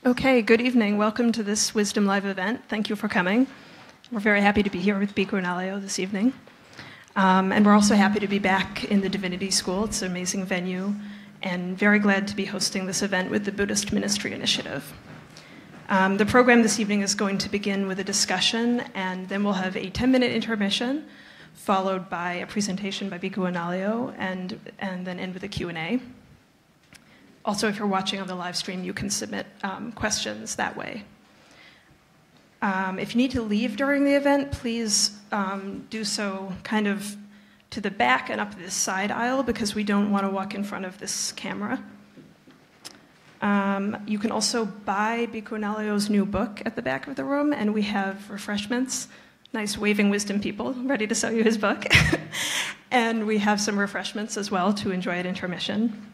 Okay, good evening. Welcome to this Wisdom Live event. Thank you for coming. We're very happy to be here with Bhikkhu Analāyo this evening. And we're also happy to be back in the Divinity School. It's an amazing venue, and very glad to be hosting this event with the Buddhist Ministry Initiative. The program this evening is going to begin with a discussion, and then we'll have a 10-minute intermission, followed by a presentation by Bhikkhu Analāyo, and then end with a Q&A. Also, if you're watching on the live stream, you can submit questions that way. If you need to leave during the event, please do so kind of to the back and up this side aisle, because we don't want to walk in front of this camera. You can also buy Bhikkhu Analāyo's new book at the back of the room, and we have refreshments. Nice waving wisdom people ready to sell you his book. And we have some refreshments as well to enjoy at intermission.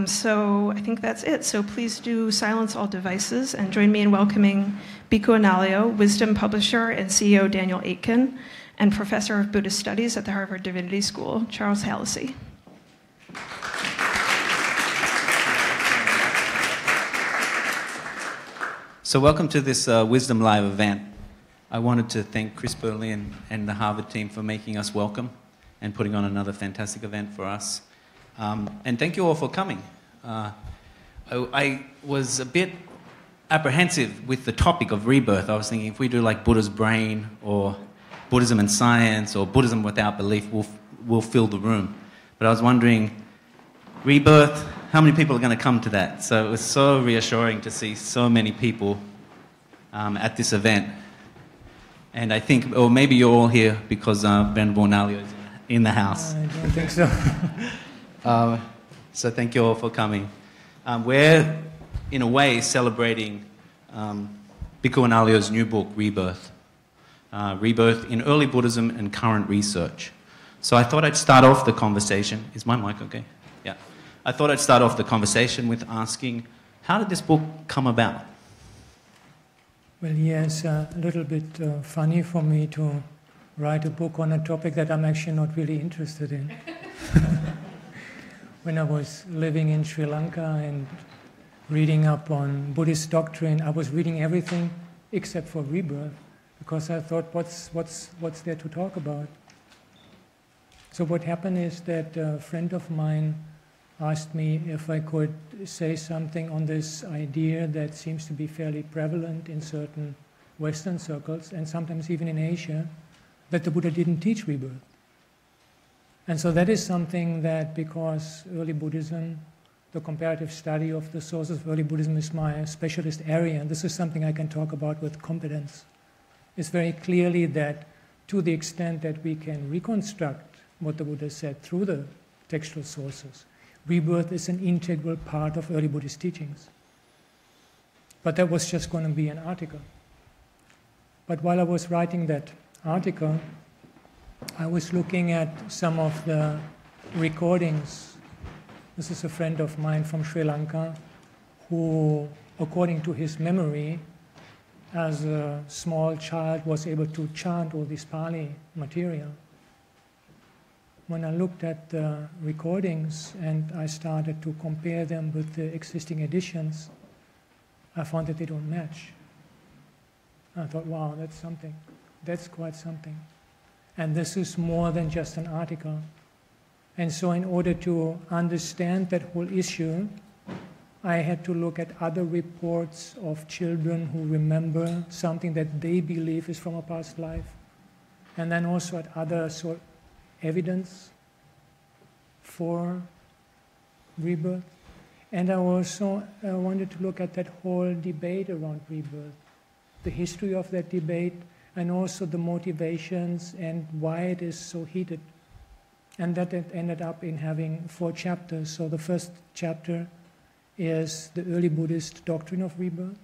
So I think that's it. So please do silence all devices and join me in welcoming Bhikkhu Analāyo, wisdom publisher and CEO Daniel Aitken, and professor of Buddhist studies at the Harvard Divinity School, Charles Hallisey. So welcome to this Wisdom Live event. I wanted to thank Chris Burley and the Harvard team for making us welcome and putting on another fantastic event for us. And thank you all for coming. I was a bit apprehensive with the topic of rebirth. I was thinking if we do like Buddha's brain or Buddhism and science or Buddhism without belief, we'll fill the room. But I was wondering, rebirth, how many people are going to come to that? So it was so reassuring to see so many people at this event. And I think, or maybe you're all here because Bhikkhu Analāyo is in the house. I don't think so. So thank you all for coming. We're, in a way, celebrating Bhikkhu Analāyo's new book, Rebirth. Rebirth in Early Buddhism and Current Research. So I thought I'd start off the conversation. Is my mic okay? Yeah. I thought I'd start off the conversation with asking, how did this book come about? Well, yes, a little bit funny for me to write a book on a topic that I'm actually not really interested in. When I was living in Sri Lanka and reading up on Buddhist doctrine, I was reading everything except for rebirth, because I thought, what's there to talk about? So what happened is that a friend of mine asked me if I could say something on this idea that seems to be fairly prevalent in certain Western circles, and sometimes even in Asia, that the Buddha didn't teach rebirth. And so that is something that, because early Buddhism, the comparative study of the sources of early Buddhism is my specialist area, and this is something I can talk about with competence. It's very clearly that to the extent that we can reconstruct what the Buddha said through the textual sources, rebirth is an integral part of early Buddhist teachings. But that was just going to be an article. But while I was writing that article, I was looking at some of the recordings. This is a friend of mine from Sri Lanka who, according to his memory, as a small child was able to chant all this Pali material. When I looked at the recordings and I started to compare them with the existing editions, I found that they don't match. I thought, wow, that's something. That's quite something. And this is more than just an article. And so in order to understand that whole issue, I had to look at other reports of children who remember something that they believe is from a past life, and then also at other sort of evidence for rebirth. And I also wanted to look at that whole debate around rebirth, the history of that debate, and also the motivations and why it is so heated. And that it ended up in having 4 chapters. So the first chapter is the early Buddhist doctrine of rebirth.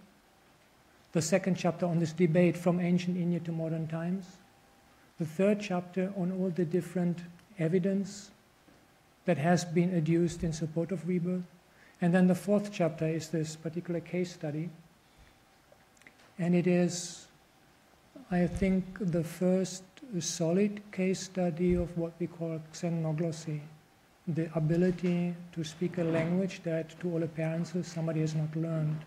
The second chapter on this debate from ancient India to modern times. The third chapter on all the different evidence that has been adduced in support of rebirth. And then the 4th chapter is this particular case study. And it is, I think, the first solid case study of what we call xenoglossia, the ability to speak a language that, to all appearances, somebody has not learned.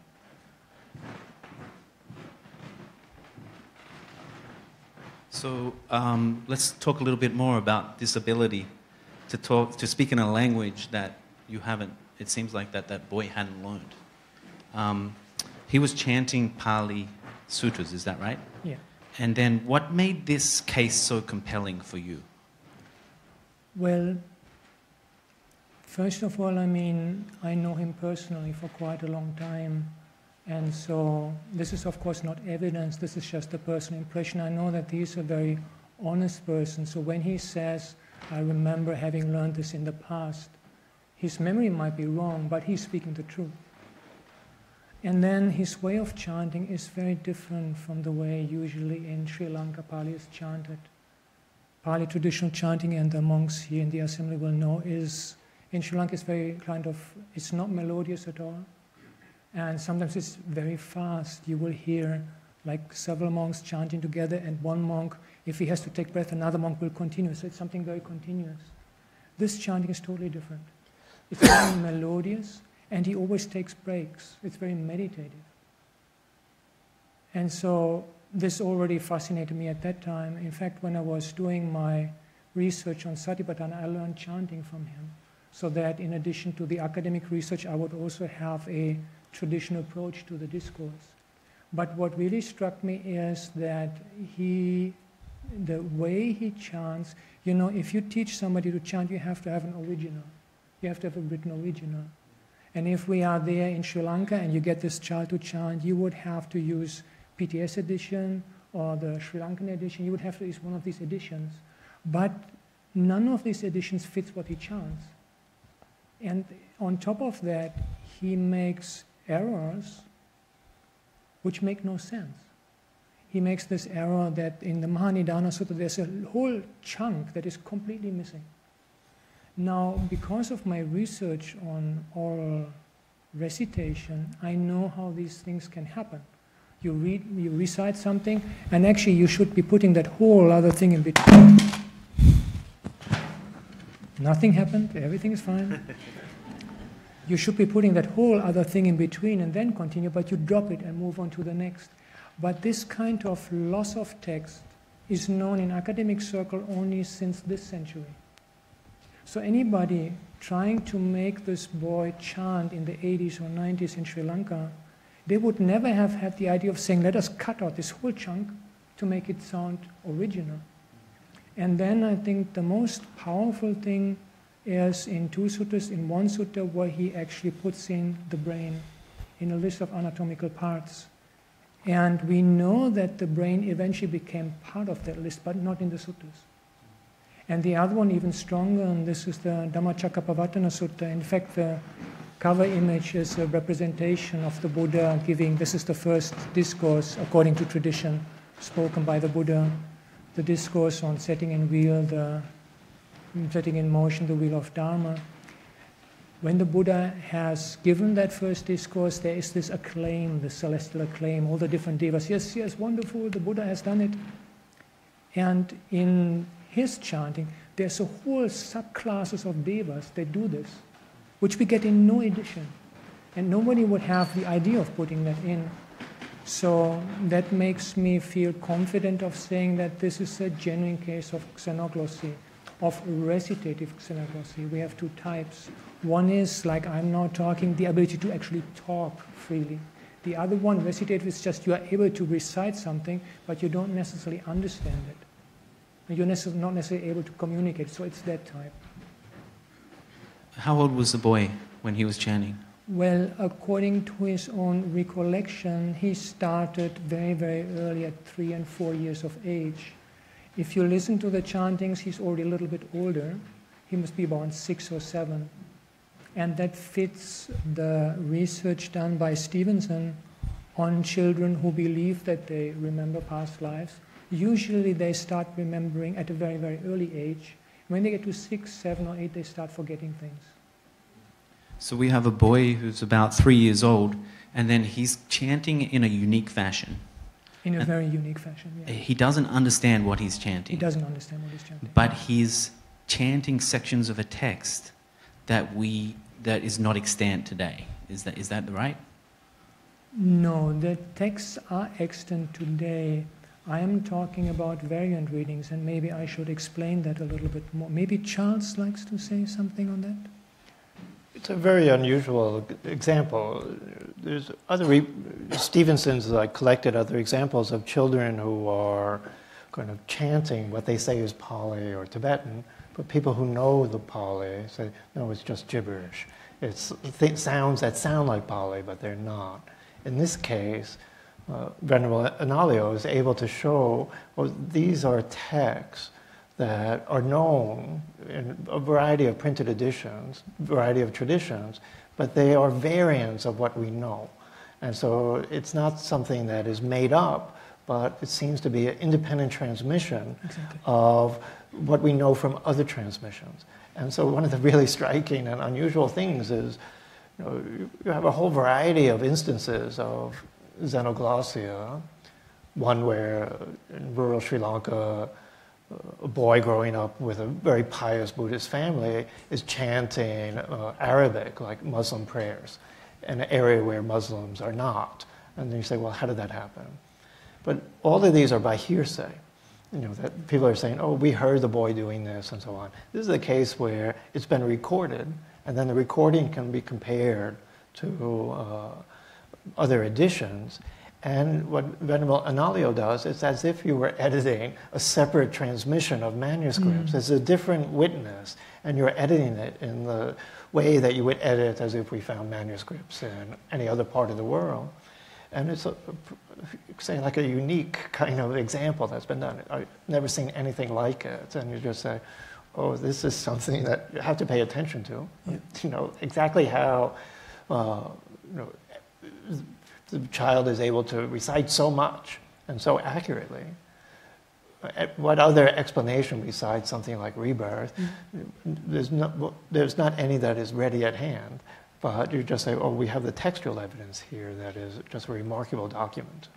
So let's talk a little bit more about this ability to speak in a language that you haven't, it seems like that boy hadn't learned. He was chanting Pali sutras, is that right? Yeah. And then what made this case so compelling for you? Well, first of all, I mean, I know him personally for quite a long time. And so this is, of course, not evidence. This is just a personal impression. I know that he's a very honest person. So when he says, I remember having learned this in the past, his memory might be wrong, but he's speaking the truth. And then his way of chanting is very different from the way usually in Sri Lanka Pali is chanted. Pali traditional chanting, and the monks here in the assembly will know, is in Sri Lanka is very kind of, it's not melodious at all. And sometimes it's very fast. You will hear like several monks chanting together, and one monk, if he has to take breath, another monk will continue. So it's something very continuous. This chanting is totally different. It's very melodious, and he always takes breaks. It's very meditative. And so this already fascinated me at that time. In fact, when I was doing my research on Satipatthana, I learned chanting from him, so that in addition to the academic research, I would also have a traditional approach to the discourse. But what really struck me is that the way he chants, you know, if you teach somebody to chant, you have to have an original. You have to have a written original. And if we are there in Sri Lanka and you get this child to chant, you would have to use PTS edition or the Sri Lankan edition. You would have to use one of these editions. But none of these editions fits what he chants. And on top of that, he makes errors which make no sense. He makes this error that in the Mahanidana Sutta there's a whole chunk that is completely missing. Now, because of my research on oral recitation, I know how these things can happen. You recite something, and actually you should be putting that whole other thing in between. Nothing happened, everything is fine. You should be putting that whole other thing in between and then continue, but you drop it and move on to the next. But this kind of loss of text is known in academic circle only since this century. So anybody trying to make this boy chant in the 80s or 90s in Sri Lanka, they would never have had the idea of saying, let us cut out this whole chunk to make it sound original. And then I think the most powerful thing is in two suttas, in one sutta where he actually puts in the brain in a list of anatomical parts. And we know that the brain eventually became part of that list, but not in the suttas. And the other one even stronger, and this is the Dhammacakkappavattana Sutta. In fact, the cover image is a representation of the Buddha giving, this is the first discourse, according to tradition, spoken by the Buddha, the discourse on setting in motion the wheel of Dharma. When the Buddha has given that first discourse, there is this acclaim, the celestial acclaim, all the different devas. Yes, yes, wonderful, the Buddha has done it. And in his chanting, there's a whole subclasses of devas that do this, which we get in no edition. And nobody would have the idea of putting that in. So that makes me feel confident of saying that this is a genuine case of xenoglossia, of recitative xenoglossia. We have two types. One is, like I'm now talking, the ability to actually talk freely. The other one, recitative, is just you are able to recite something, but you don't necessarily understand it. You're not necessarily able to communicate, so it's that type. How old was the boy when he was chanting? Well, according to his own recollection, he started very, very early, at 3 and 4 years of age. If you listen to the chantings, he's already a little bit older. He must be about 6 or 7. And that fits the research done by Stevenson on children who believe that they remember past lives. Usually they start remembering at a very, very early age. When they get to 6, 7, or 8, they start forgetting things. So we have a boy who's about 3 years old, and then he's chanting in a unique fashion. In a very unique fashion, yeah. He doesn't understand what he's chanting. He doesn't understand what he's chanting. But he's chanting sections of a text that is not extant today. Is that right? No, the texts are extant today. I am talking about variant readings, and maybe I should explain that a little bit more. Maybe Charles likes to say something on that? It's a very unusual example. There's Stevenson's collected other examples of children who are kind of chanting what they say is Pali or Tibetan, but people who know the Pali say, no, it's just gibberish. It's sounds that sound like Pali, but they're not. In this case, Venerable Analāyo is able to show, well, these are texts that are known in a variety of printed editions, variety of traditions, but they are variants of what we know. And so it's not something that is made up, but it seems to be an independent transmission of what we know from other transmissions. And so one of the really striking and unusual things is, you have a whole variety of instances of xenoglossia, one where in rural Sri Lanka, a boy growing up with a very pious Buddhist family is chanting Arabic, like Muslim prayers, in an area where Muslims are not. And then you say, well, how did that happen? But all of these are by hearsay. That people are saying, oh, we heard the boy doing this, and so on. This is a case where it's been recorded, and then the recording can be compared to other editions. And what Venerable Analāyo does, it's as if you were editing a separate transmission of manuscripts. It's a different witness, and you're editing it in the way that you would edit as if we found manuscripts in any other part of the world. And it's say like a unique kind of example that's been done. I've never seen anything like it. And you just say, oh, this is something that you have to pay attention to. Exactly how the child is able to recite so much and so accurately. What other explanation besides something like rebirth? There's not any that is ready at hand. But you just say, oh, we have the textual evidence here that is just a remarkable document.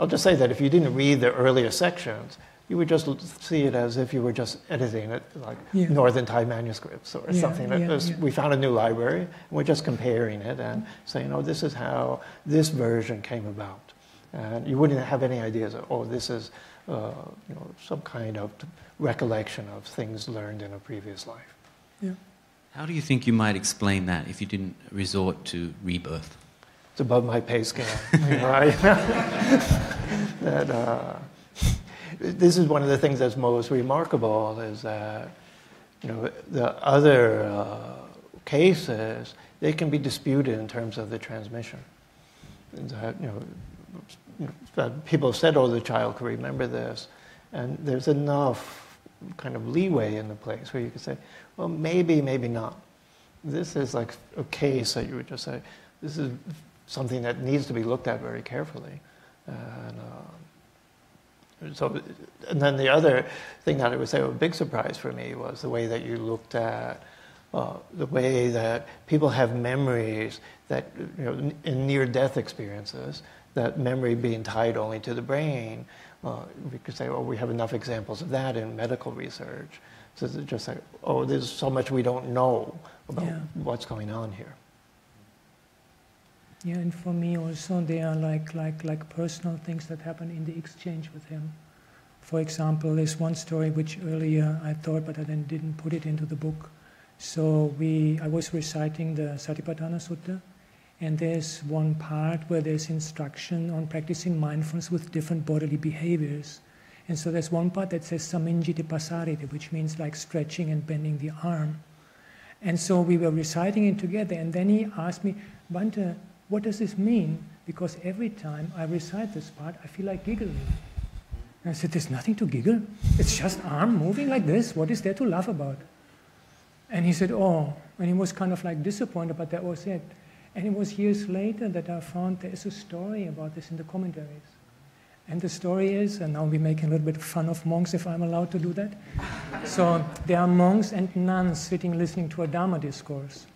I'll just say that if you didn't read the earlier sections, you would just see it as if you were just editing it like Northern Thai manuscripts or something. We found a new library, and we're just comparing it and saying, oh, this is how this version came about. And you wouldn't have any ideas of, oh, this is some kind of recollection of things learned in a previous life. Yeah. How do you think you might explain that if you didn't resort to rebirth? It's above my pay scale. This is one of the things that's most remarkable is that the other cases, they can be disputed in terms of the transmission. That people have said, oh, the child could remember this, and there's enough kind of leeway in the place where you could say, well, maybe, maybe not. This is like a case that you would just say, this is something that needs to be looked at very carefully. And then the other thing that I would say, a big surprise for me was the way that you looked at the way that people have memories that, in near-death experiences, that memory being tied only to the brain. We could say, oh, we have enough examples of that in medical research. So it's just like, oh, there's so much we don't know about what's going on here. Yeah, and for me also, they are like personal things that happen in the exchange with him. For example, there's one story which earlier I thought, but I then didn't put it into the book. So I was reciting the Satipatthana Sutta, and there's one part where there's instruction on practicing mindfulness with different bodily behaviors. And so there's one part that says saminjiti pasariti, which means like stretching and bending the arm. And so we were reciting it together, and then he asked me, Bhante, what does this mean? Because every time I recite this part, I feel like giggling. And I said, there's nothing to giggle. It's just arm moving like this. What is there to laugh about? And he said, oh, and he was kind of like disappointed, but that was it. And it was years later that I found there is a story about this in the commentaries. And the story is, and now we're making a little bit of fun of monks if I'm allowed to do that. So there are monks and nuns sitting listening to a Dharma discourse.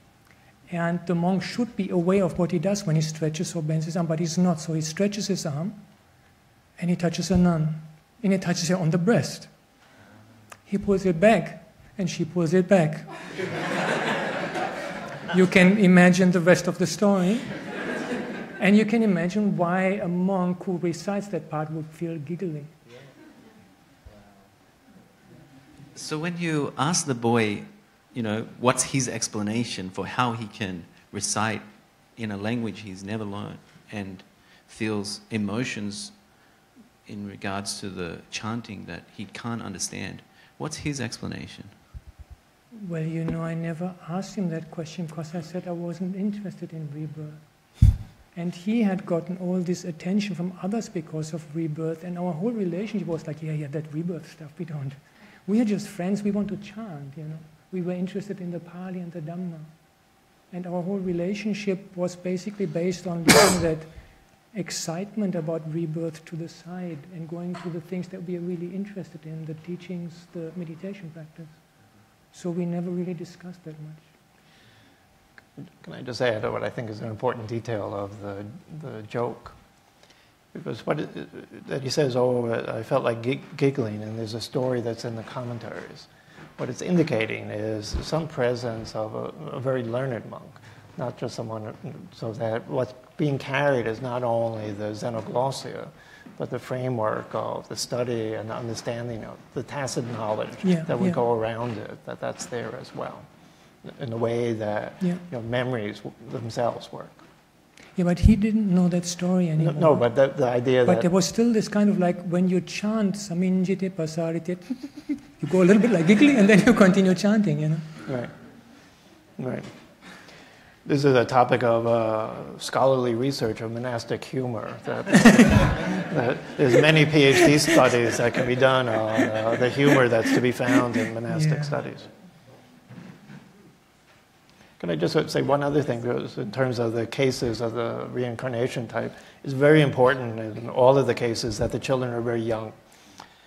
And the monk should be aware of what he does when he stretches or bends his arm, but he's not. So he stretches his arm, and he touches a nun, and he touches her on the breast. He pulls it back, and she pulls it back. You can imagine the rest of the story. And you can imagine why a monk who recites that part would feel giggling. So when you ask the boy, what's his explanation for how he can recite in a language he's never learned and feels emotions in regards to the chanting that he can't understand, what's his explanation? Well, I never asked him that question because I said I wasn't interested in rebirth. And he had gotten all this attention from others because of rebirth, and our whole relationship was like, yeah, that rebirth stuff, we are just friends, we want to chant, We were interested in the Pali and the Dhamma. And our whole relationship was basically based on leaving that excitement about rebirth to the side and going to the things that we are really interested in, the teachings, the meditation practice. So we never really discussed that much. Can I just add what I think is an important detail of the joke? Because that he says, I felt like giggling, and there's a story that's in the commentaries. What it's indicating is some presence of a very learned monk, not just someone, so that what's being carried is not only the xenoglossia, but the framework of the study and the understanding of the tacit knowledge that would go around it, that's there as well, in the way that memories themselves work. Yeah, but he didn't know that story anymore. No, but the idea that... But there was still this kind of like, when you chant, saminjite pasarite, you go a little bit like giggling and then you continue chanting, Right. This is a topic of scholarly research of monastic humor. That there's many PhD studies that can be done on the humor that's to be found in monastic studies. Can I just say one other thing, in terms of the cases of the reincarnation type? It's very important in all of the cases that the children are very young.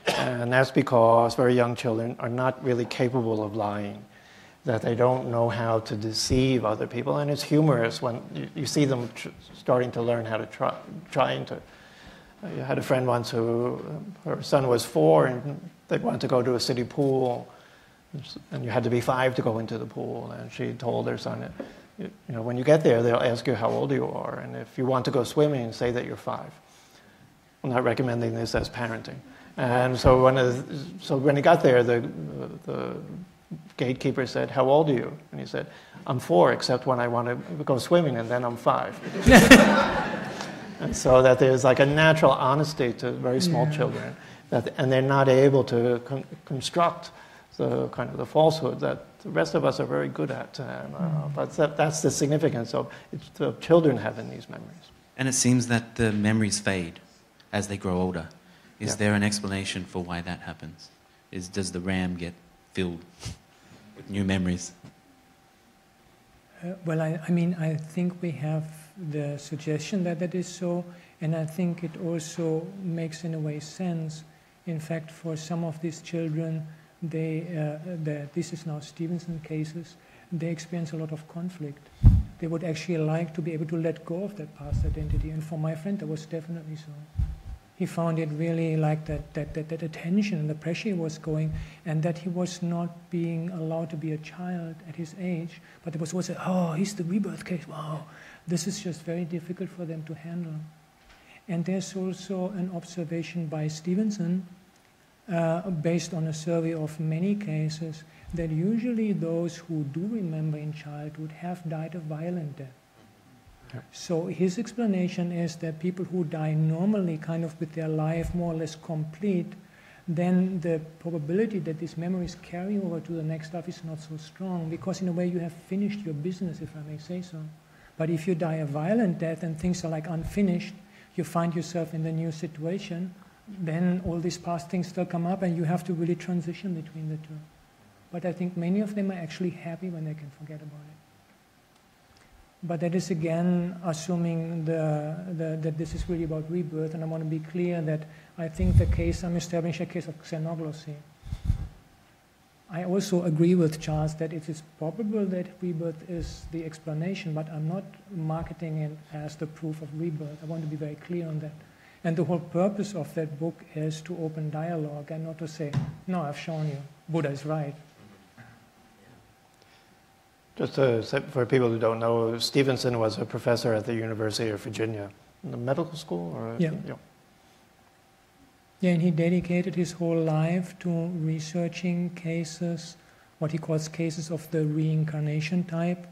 And that's because very young children are not really capable of lying, that they don't know how to deceive other people. And it's humorous when you see them starting to learn how to trying to. I had a friend once who, her son was 4 and they wanted to go to a city pool. And you had to be 5 to go into the pool. And she told her son, when you get there, they'll ask you how old you are. And if you want to go swimming, say that you're 5. I'm not recommending this as parenting. And so when he got there, the gatekeeper said, "How old are you?" And he said, "I'm 4, except when I want to go swimming, and then I'm 5. And so that there's like a natural honesty to very small children, and they're not able to construct the kind of the falsehood that the rest of us are very good at. But that's the significance of the children having these memories. And it seems that the memories fade as they grow older. Is there an explanation for why that happens? Does the RAM get filled with new memories? Well, I think we have the suggestion that is so, and I think it also makes in a way sense. In fact, for some of these children, this is now Stevenson cases, they experience a lot of conflict. They would actually like to be able to let go of that past identity, and for my friend, that was definitely so. He found it really like that attention and the pressure was going, and that he was not being allowed to be a child at his age, but there was also, he's the rebirth case, wow. This is just very difficult for them to handle. And there's also an observation by Stevenson, based on a survey of many cases, that usually those who do remember in childhood have died a violent death. So his explanation is that people who die normally, kind of with their life more or less complete, then the probability that these memories carry over to the next life is not so strong, because in a way you have finished your business, if I may say so. But if you die a violent death and things are like unfinished, you find yourself in the new situation, then all these past things still come up and you have to really transition between the two. But I think many of them are actually happy when they can forget about it. But that is again assuming that this is really about rebirth, and I want to be clear that I think the case I'm establishing a case of xenoglossia. I also agree with Charles that it is probable that rebirth is the explanation, but I'm not marketing it as the proof of rebirth. I want to be very clear on that. And the whole purpose of that book is to open dialogue and not to say, no, I've shown you, Buddha is right. Just to say, for people who don't know, Stevenson was a professor at the University of Virginia, in the medical school? Or, yeah. Yeah, and he dedicated his whole life to researching cases, what he calls cases of the reincarnation type.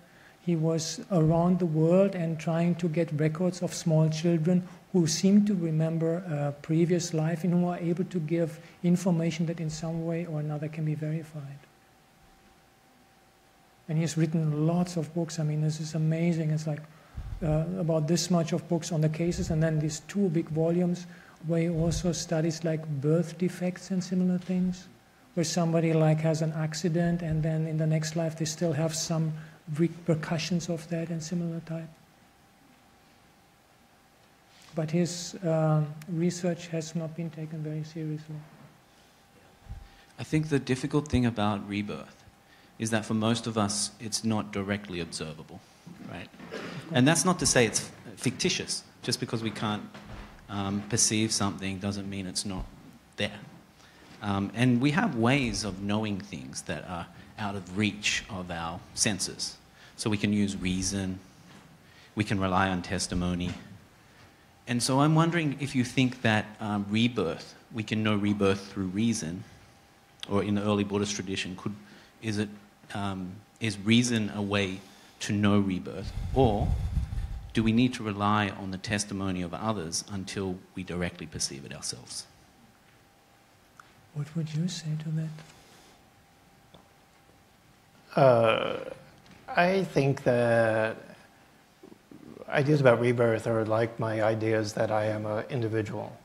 He was around the world and trying to get records of small children who seem to remember a previous life and who are able to give information that in some way or another can be verified. And he's written lots of books. I mean, this is amazing. It's like about this much of books on the cases, and then these 2 big volumes where he also studies like birth defects and similar things, where somebody like has an accident and then in the next life they still have some repercussions of that and similar type. But his research has not been taken very seriously. I think the difficult thing about rebirth is that for most of us, it's not directly observable, right? And that's not to say it's fictitious. Just because we can't perceive something doesn't mean it's not there. And we have ways of knowing things that are out of reach of our senses. So we can use reason, we can rely on testimony. And so I'm wondering if you think that rebirth, we can know rebirth through reason, or in the early Buddhist tradition, is reason a way to know rebirth? Or do we need to rely on the testimony of others until we directly perceive it ourselves? What would you say to that? I think that ideas about rebirth are like my ideas that I am an individual.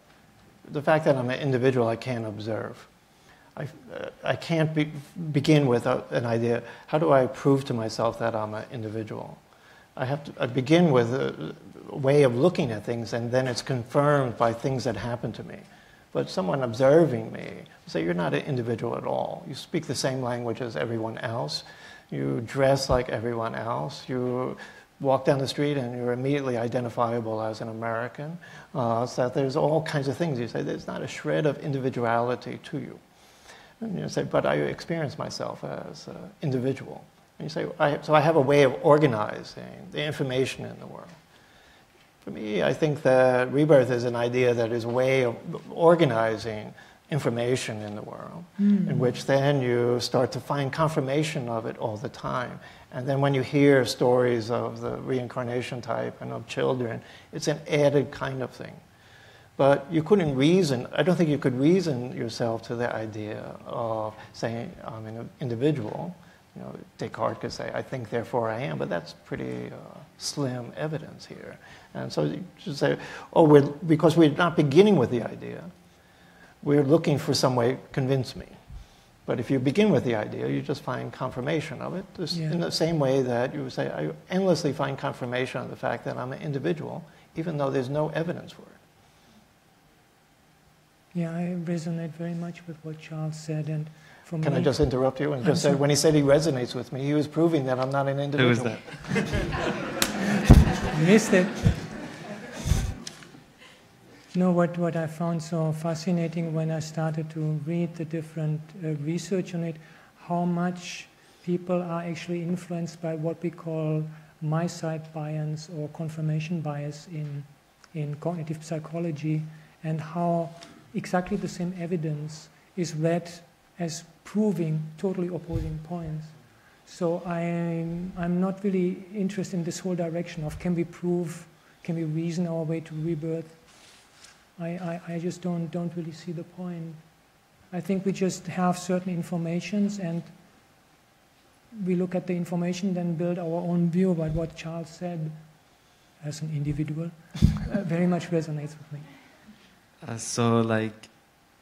The fact that I'm an individual, I can't observe. I can't begin with an idea, how do I prove to myself that I'm an individual? I begin with a way of looking at things, and then it's confirmed by things that happen to me. But someone observing me, say, you're not an individual at all. You speak the same language as everyone else. You dress like everyone else. You walk down the street and you're immediately identifiable as an American. So there's all kinds of things. You say, there's not a shred of individuality to you. And you say, but I experience myself as an individual. And you say, so I have a way of organizing the information in the world. For me, I think that rebirth is an idea that is a way of organizing information in the world, in which then you start to find confirmation of it all the time. And then when you hear stories of the reincarnation type and of children, it's an added kind of thing. But you couldn't reason, I don't think you could reason yourself to the idea of saying, I'm an individual. You know, Descartes could say, I think, therefore I am, but that's pretty slim evidence here. And so you should say, because we're not beginning with the idea, we're looking for some way to convince me. But if you begin with the idea, you just find confirmation of it. In the same way that you would say, I endlessly find confirmation of the fact that I'm an individual, even though there's no evidence for it. Yeah, I resonate very much with what Charles said. And Can I just interrupt you and just say, when he said he resonates with me, he was proving that I'm not an individual. Who was that? You missed it. You know what I found so fascinating when I started to read the different research on it, how much people are actually influenced by what we call my-side bias or confirmation bias in cognitive psychology, and how exactly the same evidence is read as proving totally opposing points. So I'm not really interested in this whole direction of can we reason our way to rebirth. I just don't really see the point. I think we just have certain informations and we look at the information, then build our own view about what Charles said as an individual. Very much resonates with me. So like,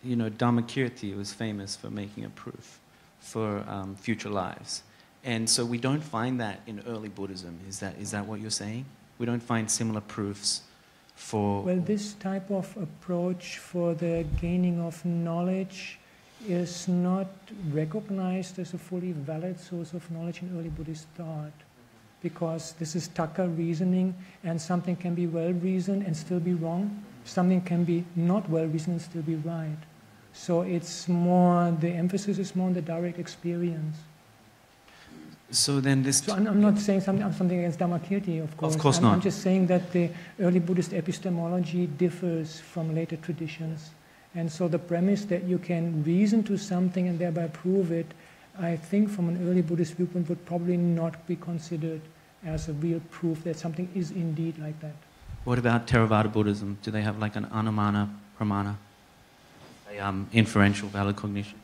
you know, Dhammakirti was famous for making a proof for future lives. And so we don't find that in early Buddhism. Is that what you're saying? We don't find similar proofs for... Well, this type of approach for the gaining of knowledge is not recognized as a fully valid source of knowledge in early Buddhist thought, because this is taka reasoning, and something can be well reasoned and still be wrong. Something can be not well reasoned and still be right. So it's more, the emphasis is more on the direct experience. So then this... So I'm not saying something against Dhammakirti, of course. Of course not. I'm just saying that the early Buddhist epistemology differs from later traditions. And so the premise that you can reason to something and thereby prove it, I think from an early Buddhist viewpoint would probably not be considered as a real proof that something is indeed like that. What about Theravada Buddhism? Do they have like an anumana pramana, inferential valid cognition?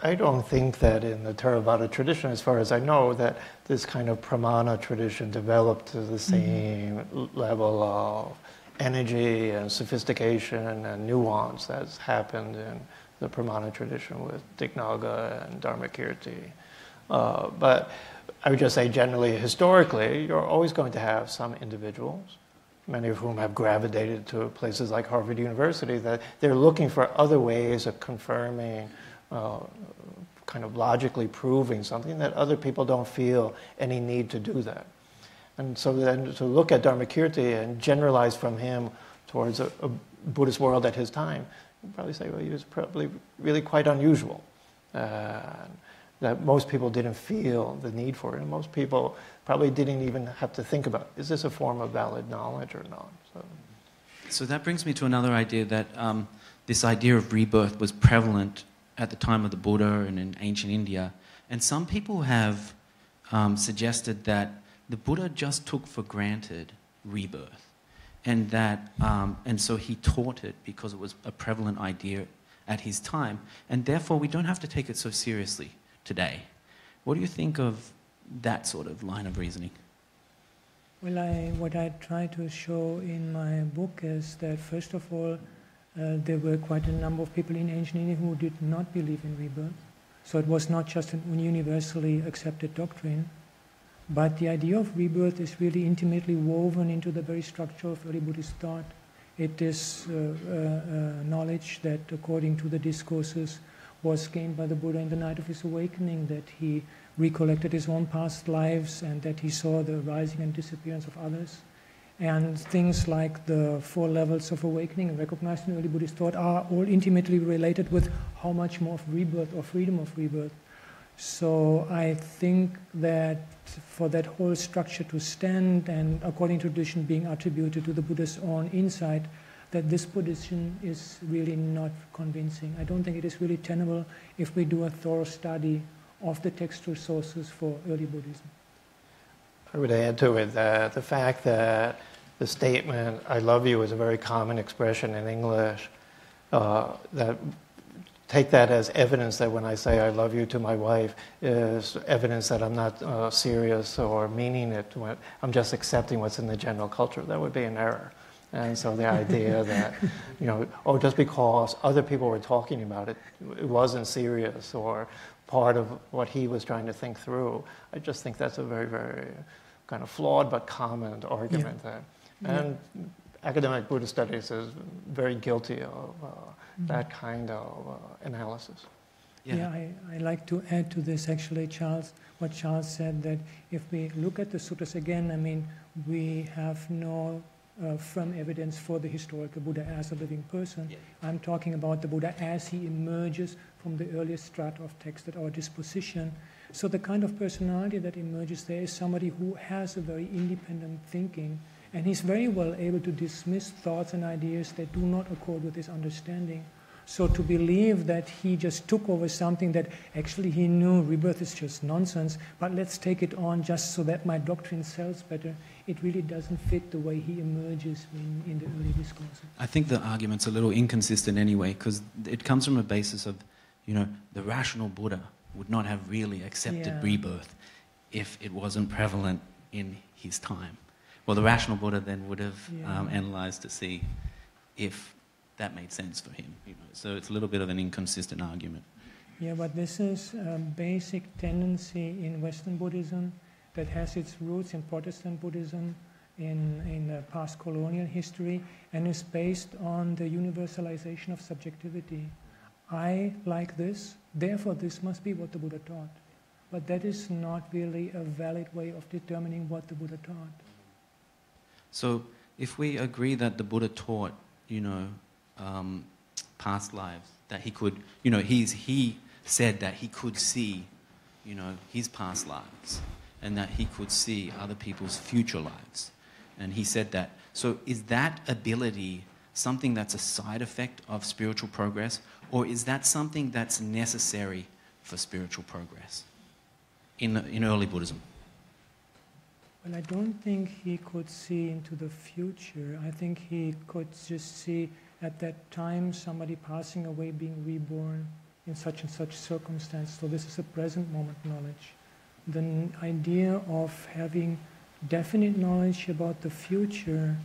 I don't think that in the Theravada tradition, as far as I know, that this kind of pramana tradition developed to the same level of energy and sophistication and nuance that's happened in the pramana tradition with Dignaga and Dhammakirti. But I would just say generally, historically, you're always going to have some individuals, many of whom have gravitated to places like Harvard University, that they're looking for other ways of confirming, kind of logically proving something that other people don't feel any need to do that. And so then to look at Dhammakirti and generalize from him towards a Buddhist world at his time, you'd probably say, well, he was probably really quite unusual. That most people didn't feel the need for it, and most people probably didn't even have to think about, is this a form of valid knowledge or not? So that brings me to another idea that this idea of rebirth was prevalent at the time of the Buddha and in ancient India. And some people have suggested that the Buddha just took for granted rebirth, and that and so he taught it because it was a prevalent idea at his time, and therefore we don't have to take it so seriously today. What do you think of that sort of line of reasoning? Well, what I try to show in my book is that, first of all, there were quite a number of people in ancient India who did not believe in rebirth. So it was not just an universally accepted doctrine, but the idea of rebirth is really intimately woven into the very structure of early Buddhist thought. It is knowledge that, according to the discourses, was gained by the Buddha in the night of his awakening, that he recollected his own past lives and that he saw the rising and disappearance of others. And things like the 4 levels of awakening recognized in early Buddhist thought are all intimately related with how much more of rebirth or freedom of rebirth. So I think that for that whole structure to stand, and according to tradition being attributed to the Buddha's own insight, that this position is really not convincing. I don't think it is really tenable if we do a thorough study of the textual sources for early Buddhism. I would add to it that the fact that the statement, I love you, is a very common expression in English, that take that as evidence that when I say I love you to my wife is evidence that I'm not serious or meaning it. I'm just accepting what's in the general culture. That would be an error. And so the idea that, just because other people were talking about it, it wasn't serious or part of what he was trying to think through, I just think that's a very, very kind of flawed but common argument. And academic Buddhist studies is very guilty of that kind of analysis. I like to add to this actually, Charles, what Charles said, that if we look at the sutras again, I mean, we have no firm evidence for the historical Buddha as a living person. I'm talking about the Buddha as he emerges from the earliest strata of text at our disposition. So the kind of personality that emerges there is somebody who has a very independent thinking, and he's very well able to dismiss thoughts and ideas that do not accord with his understanding. So to believe that he just took over something that actually he knew rebirth is just nonsense, but let's take it on just so that my doctrine sells better, it really doesn't fit the way he emerges in the early discourses. I think the argument's a little inconsistent anyway, because it comes from a basis of, the rational Buddha would not have really accepted rebirth if it wasn't prevalent in his time. Well, the rational Buddha then would have analyzed to see if that made sense for him. So it's a little bit of an inconsistent argument. Yeah, but this is a basic tendency in Western Buddhism that has its roots in Protestant Buddhism in past colonial history, and is based on the universalization of subjectivity. I like this, therefore this must be what the Buddha taught. But that is not really a valid way of determining what the Buddha taught. So if we agree that the Buddha taught, past lives, that he could, he said that he could see his past lives, and that he could see other people's future lives. And he said that. So is that ability something that's a side effect of spiritual progress, or is that something that's necessary for spiritual progress in early Buddhism? Well, I don't think he could see into the future. I think he could just see at that time somebody passing away, being reborn in such and such circumstance. So this is a present moment knowledge. The idea of having definite knowledge about the future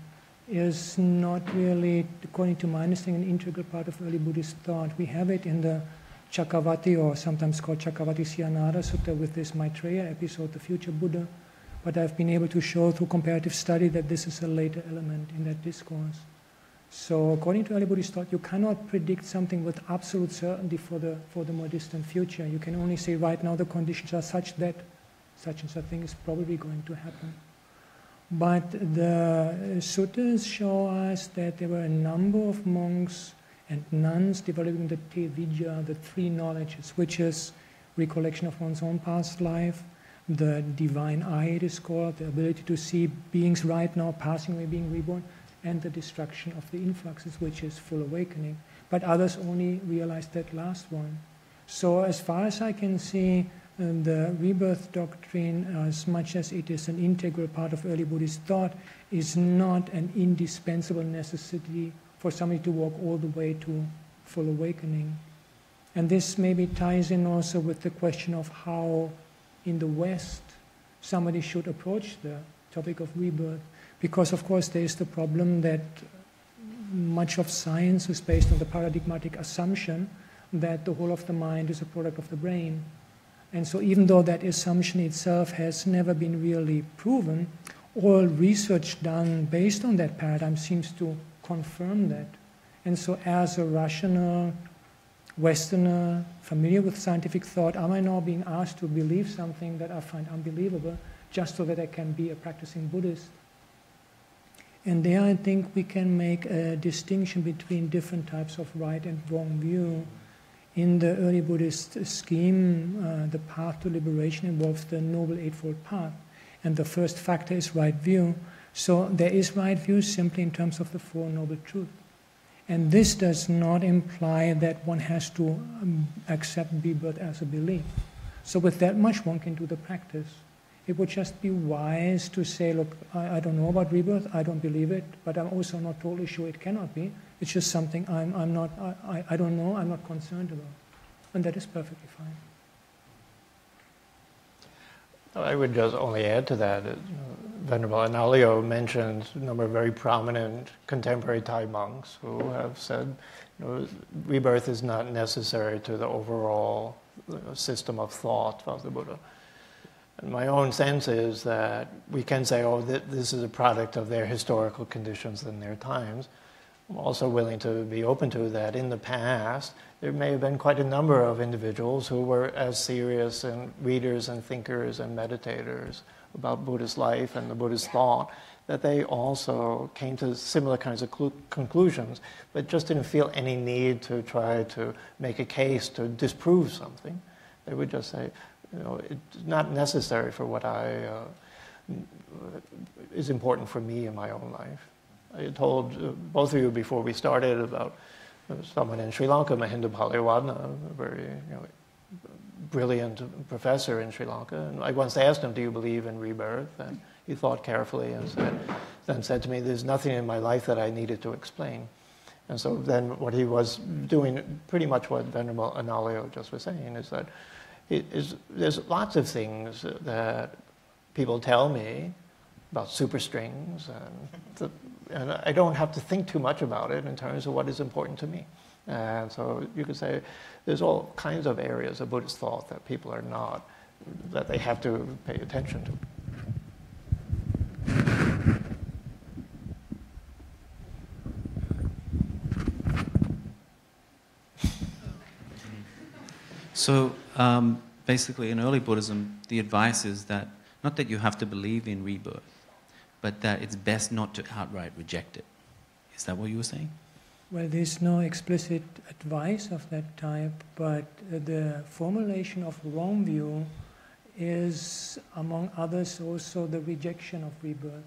is not really, according to my understanding, an integral part of early Buddhist thought. We have it in the Cakkavatti, or sometimes called Cakkavatti Siyanada Sutta, with this Maitreya episode, the future Buddha. But I've been able to show through comparative study that this is a later element in that discourse. So according to early Buddhist thought, you cannot predict something with absolute certainty for the more distant future. You can only say right now the conditions are such that such and such thing is probably going to happen. But the suttas show us that there were a number of monks and nuns developing the te vidya, the three knowledges, which is recollection of one's own past life, the divine eye, it is called, the ability to see beings right now passing away, being reborn, and the destruction of the influxes, which is full awakening. But others only realize that last one. So as far as I can see, the rebirth doctrine, as much as it is an integral part of early Buddhist thought, is not an indispensable necessity for somebody to walk all the way to full awakening. And this maybe ties in also with the question of how in the West somebody should approach the topic of rebirth. Because of course there is the problem that much of science is based on the paradigmatic assumption that the whole of the mind is a product of the brain. And so even though that assumption itself has never been really proven, all research done based on that paradigm seems to confirm that. And so as a rational Westerner, familiar with scientific thought, am I now being asked to believe something that I find unbelievable just so that I can be a practicing Buddhist? And there I think we can make a distinction between different types of right and wrong view. In the early Buddhist scheme, the path to liberation involves the Noble Eightfold Path. And the first factor is right view. So there is right view simply in terms of the Four Noble Truths. And this does not imply that one has to accept rebirth as a belief. So with that much one can do the practice. It would just be wise to say, look, I don't know about rebirth, I don't believe it, but I'm also not totally sure it cannot be. It's just something I don't know, I'm not concerned about. And that is perfectly fine. I would just only add to that, Venerable Analāyo mentioned a number of very prominent contemporary Thai monks who have said, rebirth is not necessary to the overall system of thought of the Buddha. And my own sense is that we can say, this is a product of their historical conditions and their times. I'm also willing to be open to that in the past, there may have been quite a number of individuals who were as serious and readers and thinkers and meditators about Buddhist life and the Buddhist thought, that they also came to similar kinds of conclusions, but just didn't feel any need to try to make a case to disprove something. They would just say, it's not necessary for what is important for me in my own life. I told both of you before we started about someone in Sri Lanka, Mahinda Paliwadna, a very brilliant professor in Sri Lanka. And I once asked him, do you believe in rebirth? And he thought carefully and then said to me, there's nothing in my life that I needed to explain. And so then what he was doing, pretty much what Venerable Analāyo just was saying, is that there's lots of things that people tell me about superstrings, and I don't have to think too much about it in terms of what is important to me. And so you could say there's all kinds of areas of Buddhist thought that people are not, that they have to pay attention to. So basically in early Buddhism, the advice is that, not that you have to believe in rebirth, but that it's best not to outright reject it. Is that what you were saying? Well, there's no explicit advice of that type, but the formulation of wrong view is, among others, also the rejection of rebirth.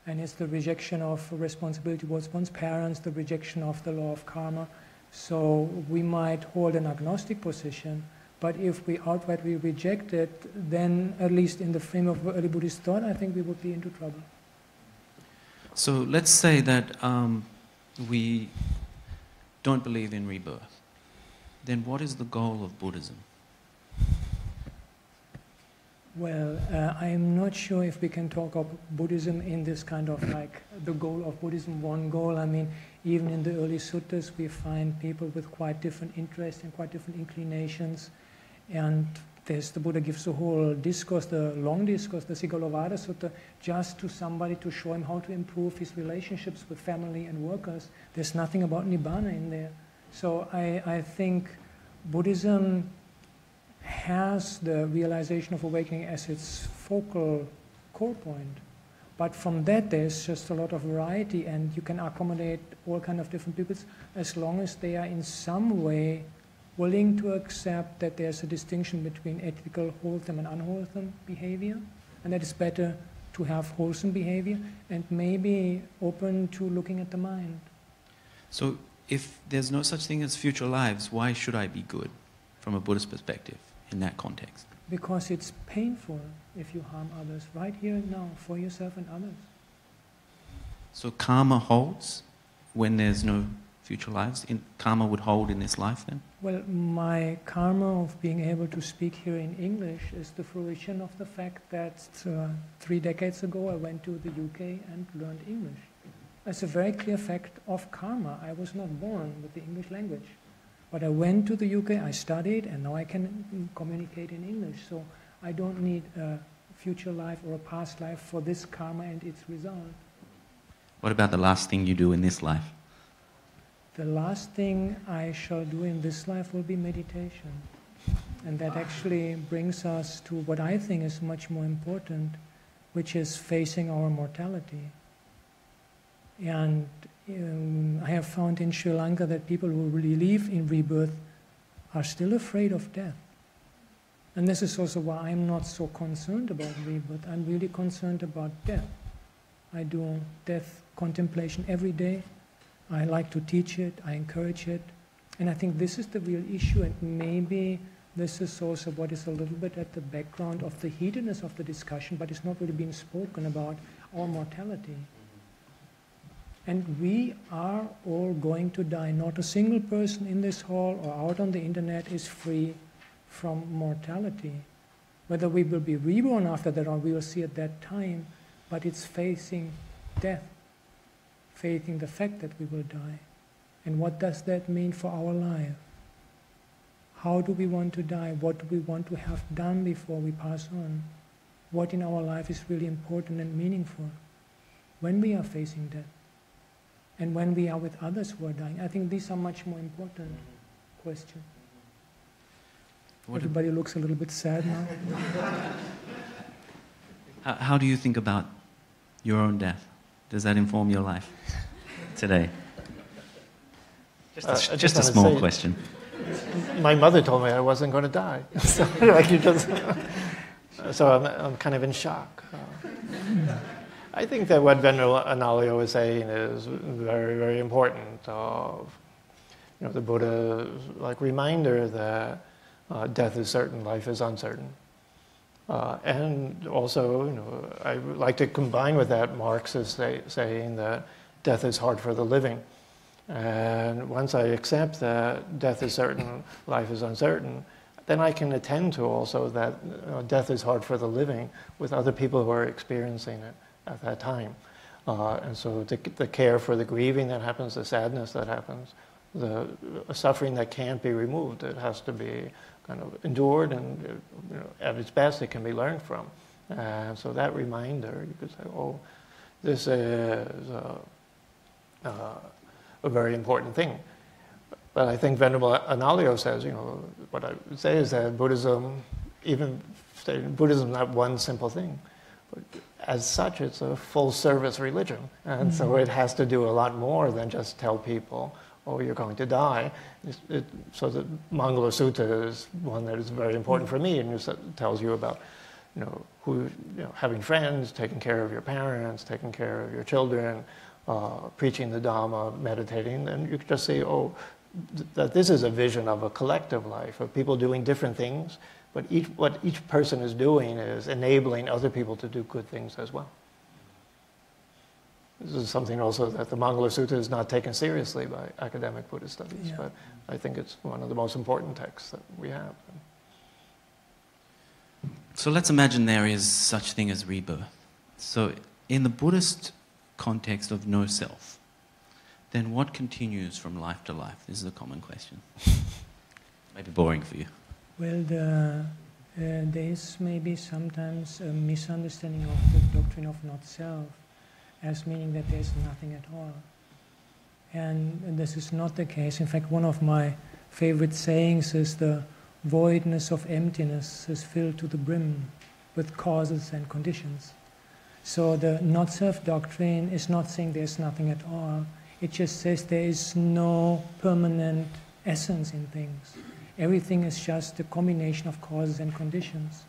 And it's the rejection of responsibility towards one's parents, the rejection of the law of karma. So we might hold an agnostic position, but if we outrightly reject it, then at least in the frame of early Buddhist thought, I think we would be into trouble. So let's say that we don't believe in rebirth. Then what is the goal of Buddhism? Well, I'm not sure if we can talk of Buddhism in this kind of like the goal of Buddhism, one goal. I mean, even in the early suttas, we find people with quite different interests and quite different inclinations. And the Buddha gives a whole discourse, the long discourse, the Sigalovada Sutta, just to somebody to show him how to improve his relationships with family and workers. There's nothing about Nibbana in there. So I think Buddhism has the realization of awakening as its focal core point. But from that, there's just a lot of variety, and you can accommodate all kinds of different peoples as long as they are in some way willing to accept that there's a distinction between ethical, wholesome, and unwholesome behavior, and that it's better to have wholesome behavior, and maybe open to looking at the mind. So if there's no such thing as future lives, why should I be good from a Buddhist perspective in that context? Because it's painful if you harm others, right here and now, for yourself and others. So karma holds when there's no future lives? Karma would hold in this life then? Well, my karma of being able to speak here in English is the fruition of the fact that 3 decades ago I went to the UK and learned English. That's a very clear fact of karma. I was not born with the English language. But I went to the UK, I studied, and now I can communicate in English. So I don't need a future life or a past life for this karma and its result. What about the last thing you do in this life? The last thing I shall do in this life will be meditation. And that actually brings us to what I think is much more important, which is facing our mortality. And I have found in Sri Lanka that people who really believe in rebirth are still afraid of death. And this is also why I'm not so concerned about rebirth. I'm really concerned about death. I do death contemplation every day. I like to teach it, I encourage it. And I think this is the real issue, and maybe this is also what is a little bit at the background of the heatedness of the discussion, but it's not really being spoken about, our mortality. And we are all going to die. Not a single person in this hall or out on the internet is free from mortality. Whether we will be reborn after that or we will see at that time, but it's facing death, facing the fact that we will die. And what does that mean for our life? How do we want to die? What do we want to have done before we pass on? What in our life is really important and meaningful when we are facing death? And when we are with others who are dying? I think these are much more important questions. Everybody looks a little bit sad now. How do you think about your own death? Does that inform your life today? Just a small question. My mother told me I wasn't going to die. So I'm kind of in shock. I think that what Venerable Analāyo is saying is very, very important. The Buddha's reminder that death is certain, life is uncertain. And also, I would like to combine with that Marx's saying that death is hard for the living. And once I accept that death is certain, life is uncertain, then I can attend to also that death is hard for the living with other people who are experiencing it at that time. And so the care for the grieving that happens, the sadness that happens, the suffering that can't be removed, it has to be kind of endured, and at its best it can be learned from. And so that reminder, you could say, oh, this is a very important thing. But I think Venerable Analāyo says, what I would say is that Buddhism, Buddhism is not one simple thing. But as such, it's a full-service religion. And so it has to do a lot more than just tell people oh, you're going to die. So the Mangala Sutta is one that is very important for me, and it tells you about, having friends, taking care of your parents, taking care of your children, preaching the Dhamma, meditating. And you could just say, that this is a vision of a collective life, of people doing different things, but what each person is doing is enabling other people to do good things as well. This is something also that the Mangala Sutta is not taken seriously by academic Buddhist studies, but I think it's one of the most important texts that we have. So let's imagine there is such thing as rebirth. So in the Buddhist context of no self, then what continues from life to life? This is a common question. Maybe boring for you. Well, there is maybe sometimes a misunderstanding of the doctrine of not self as meaning that there is nothing at all. And this is not the case. In fact, one of my favorite sayings is the voidness of emptiness is filled to the brim with causes and conditions. So the not-self doctrine is not saying there's nothing at all. It just says there is no permanent essence in things. Everything is just a combination of causes and conditions.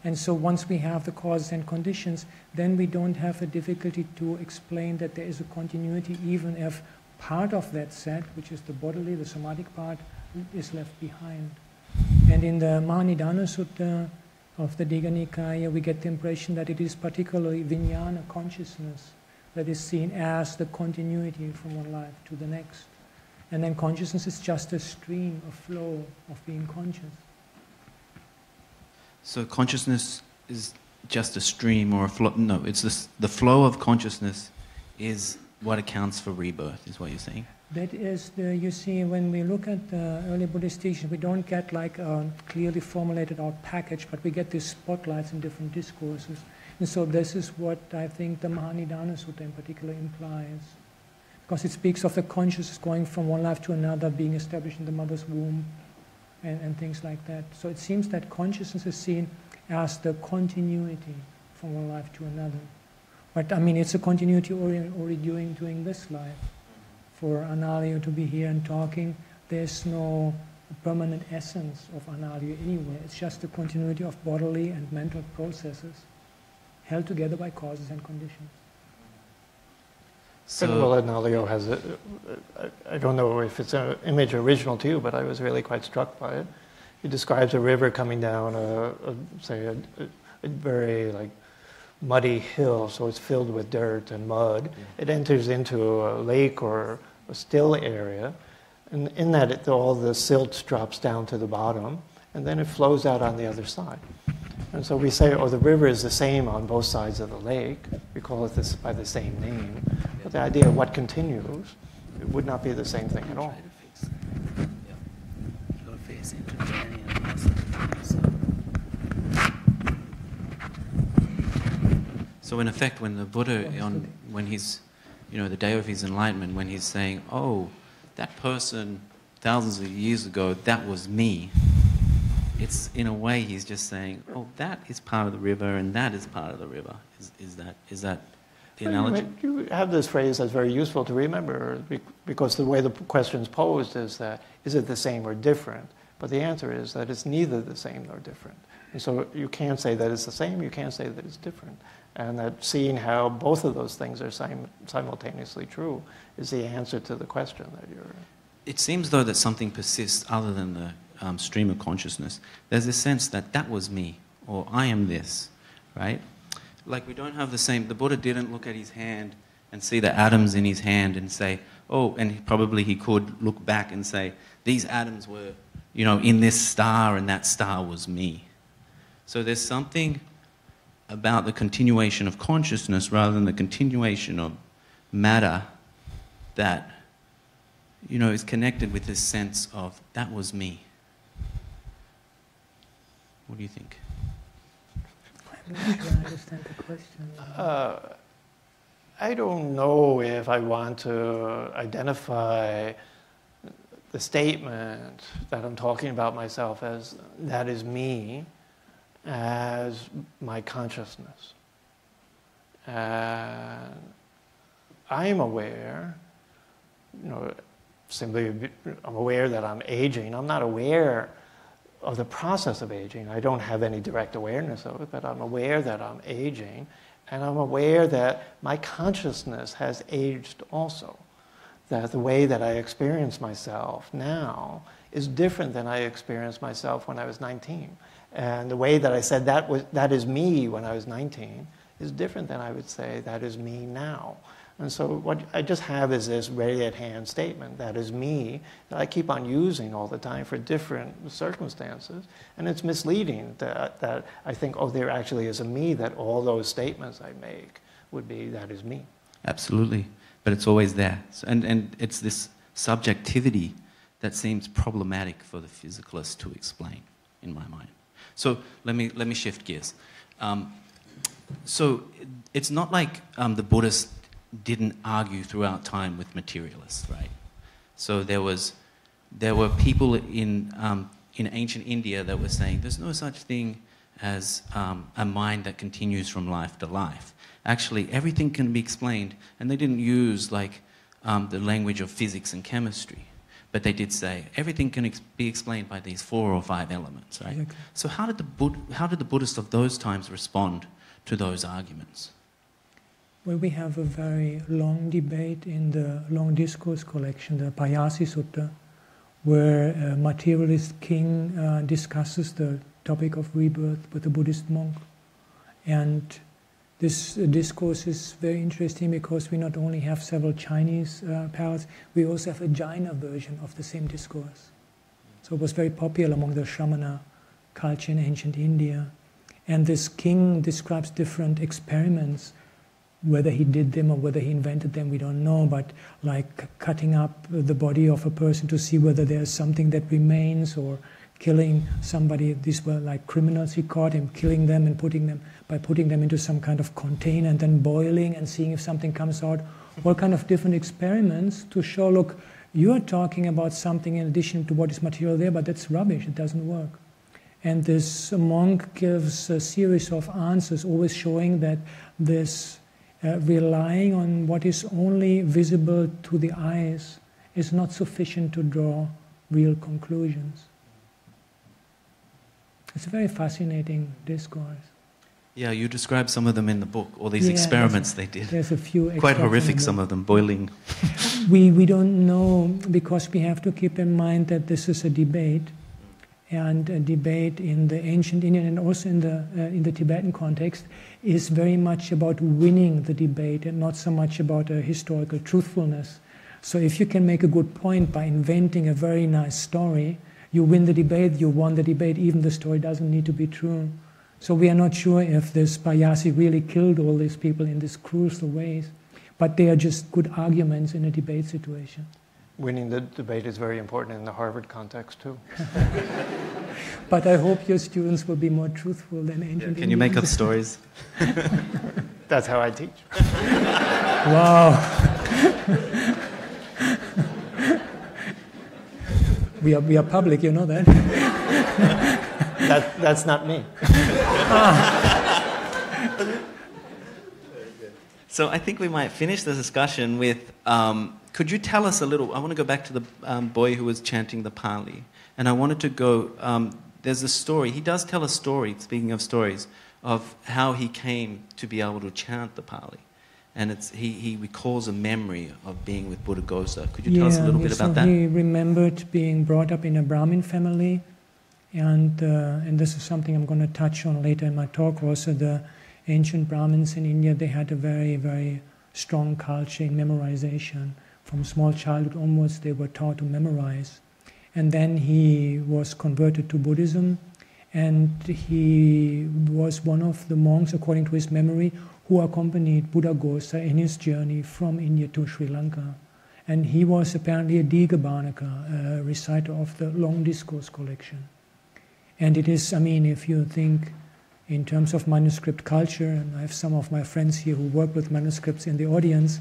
And so once we have the causes and conditions, then we don't have a difficulty to explain that there is a continuity, even if part of that set, which is the bodily, the somatic part, is left behind. And in the Mahanidana Sutta of the Digha Nikaya, we get the impression that it is particularly vijnana consciousness that is seen as the continuity from one life to the next. And then consciousness is just a stream, a flow of being conscious. So consciousness is just a stream or a flow? No, it's the flow of consciousness is what accounts for rebirth, is what you're saying? That is, you see, when we look at the early Buddhist teachings, we don't get like a clearly formulated out package, but we get these spotlights in different discourses. And so this is what I think the Mahanidana Sutta in particular implies. Because it speaks of the consciousness going from one life to another, being established in the mother's womb, and things like that. So it seems that consciousness is seen as the continuity from one life to another. But I mean, it's a continuity already during this life. For Analāyo to be here and talking, there's no permanent essence of Analāyo anywhere. It's just the continuity of bodily and mental processes held together by causes and conditions. So Analāyo has I don't know if it's an image original to you, but I was really quite struck by it. He describes a river coming down a very muddy hill, so it's filled with dirt and mud. It enters into a lake or a still area, and in that all the silt drops down to the bottom, and then it flows out on the other side. And so we say, the river is the same on both sides of the lake. We call it this by the same name. But the idea of what continues, it would not be the same thing at all. So in effect, when the Buddha, when he's, the day of his enlightenment, when he's saying, that person thousands of years ago, that was me, it's in a way he's just saying, that is part of the river and that is part of the river. Is that the analogy? You have this phrase that's very useful to remember, because the way the question is posed is that, is it the same or different? But the answer is that it's neither the same nor different. And so you can't say that it's the same, you can't say that it's different. And that seeing how both of those things are simultaneously true is the answer to the question that you're... It seems, though, that something persists other than the stream of consciousness. There's this sense that was me, or I am this, right? Like we don't have the same... The Buddha didn't look at his hand and see the atoms in his hand and say, and probably he could look back and say, these atoms were, in this star and that star was me. So there's something about the continuation of consciousness rather than the continuation of matter that, is connected with this sense of, that was me. What do you think? I'm not sure I understand the question. I don't know if I want to identify the statement that I'm talking about myself as, that is me, as my consciousness. And I'm aware, simply I'm aware that I'm aging. I'm not aware of the process of aging. I don't have any direct awareness of it, but I'm aware that I'm aging, and I'm aware that my consciousness has aged also. That the way that I experience myself now is different than I experienced myself when I was 19. And the way that I said that is me when I was 19 is different than I would say that is me now. And so what I just have is this ready at hand statement, that is me, that I keep on using all the time for different circumstances. And it's misleading that I think, oh, there actually is a me, that all those statements I make would be, that is me. Absolutely. But it's always there. And it's this subjectivity that seems problematic for the physicalist to explain, in my mind. So let me shift gears. So it's not like the Buddhists didn't argue throughout time with materialists, right? So there were people in ancient India that were saying there's no such thing as a mind that continues from life to life. Actually, everything can be explained, and they didn't use like the language of physics and chemistry, but they did say everything can be explained by these 4 or 5 elements, right? Okay. So how did the Buddhists of those times respond to those arguments? Well, we have a very long debate in the long discourse collection, the Payasi Sutta, where a materialist king discusses the topic of rebirth with a Buddhist monk. And this discourse is very interesting because we not only have several Chinese parallels, we also have a Jaina version of the same discourse. So it was very popular among the Shramana culture in ancient India. And this king describes different experiments. Whether he did them or whether he invented them, we don't know, but like cutting up the body of a person to see whether there's something that remains, or killing somebody. These were like criminals. He caught him, killing them and putting them into some kind of container and then boiling and seeing if something comes out. All kind of different experiments to show, look, you're talking about something in addition to what is material there, but that's rubbish, it doesn't work. And this monk gives a series of answers, always showing that this relying on what is only visible to the eyes is not sufficient to draw real conclusions. It's a very fascinating discourse. Yeah, you describe some of them in the book, all these experiments they did. There's a few. Quite horrific, some of them, boiling. We don't know, because we have to keep in mind that this is a debate, and a debate in the ancient Indian and also in the Tibetan context is very much about winning the debate and not so much about a historical truthfulness. So if you can make a good point by inventing a very nice story, you win the debate, you won the debate, even the story doesn't need to be true. So we are not sure if this Payasi really killed all these people in these cruel ways, but they are just good arguments in a debate situation. Winning the debate is very important in the Harvard context too. But I hope your students will be more truthful than ancient. Can you make up stories? That's how I teach. Wow. We are public, you know that? That's not me. So I think we might finish the discussion with, could you tell us a little, I want to go back to the boy who was chanting the Pali, and I wanted to go, there's a story, he does tell a story, speaking of stories, of how he came to be able to chant the Pali. And he recalls a memory of being with Buddhaghosa. Could you tell us a little bit about that? He remembered being brought up in a Brahmin family, and this is something I'm going to touch on later in my talk also. The ancient Brahmins in India, they had a very, very strong culture in memorization. From small childhood onwards, they were taught to memorize. And then he was converted to Buddhism, and he was one of the monks, according to his memory, who accompanied Buddhaghosa in his journey from India to Sri Lanka. And he was apparently a Digabhanaka, a reciter of the long discourse collection. And it is, I mean, if you think in terms of manuscript culture, and I have some of my friends here who work with manuscripts in the audience,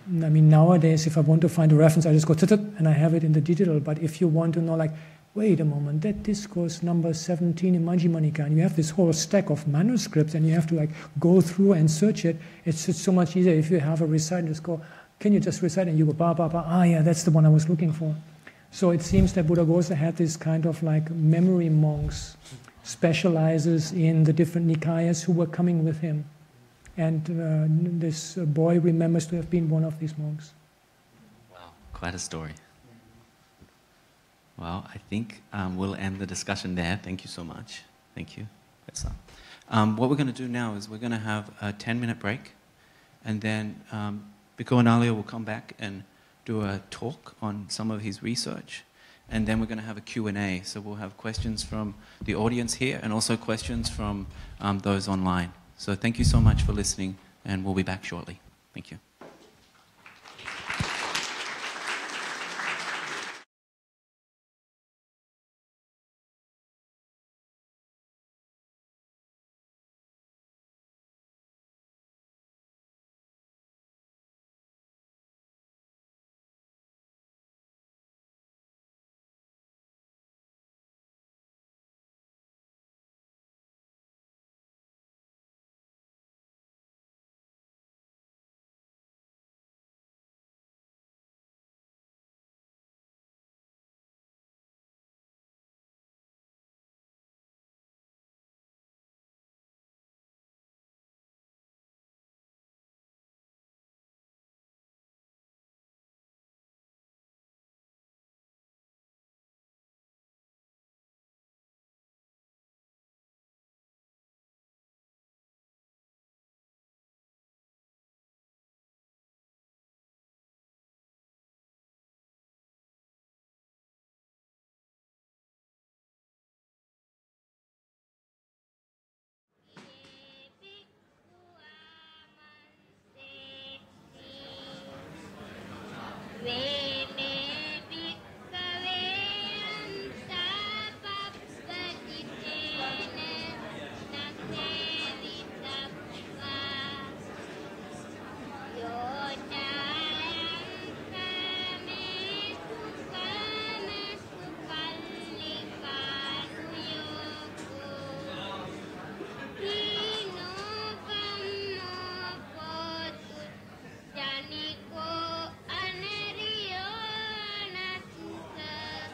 nowadays, if I want to find a reference, I just go and I have it in the digital. But if you want to know, like, wait a moment, that discourse number 17 in Majjhima Nikaya, and you have this whole stack of manuscripts, and you have to like go through and search it. It's just so much easier if you have a reciter, just go, can you just recite? And you go, ba, ba, ba, ah, yeah, that's the one I was looking for. So it seems that Buddhaghosa had this kind of like memory monks, specializes in the different Nikayas who were coming with him. And this boy remembers to have been one of these monks. Wow, quite a story. Well, I think we'll end the discussion there. Thank you so much. Thank you. What we're going to do now is we're going to have a 10-minute break, and then Bhikkhu Analāyo will come back and do a talk on some of his research, and then we're going to have a Q&A. So we'll have questions from the audience here and also questions from those online. So thank you so much for listening, and we'll be back shortly. Thank you.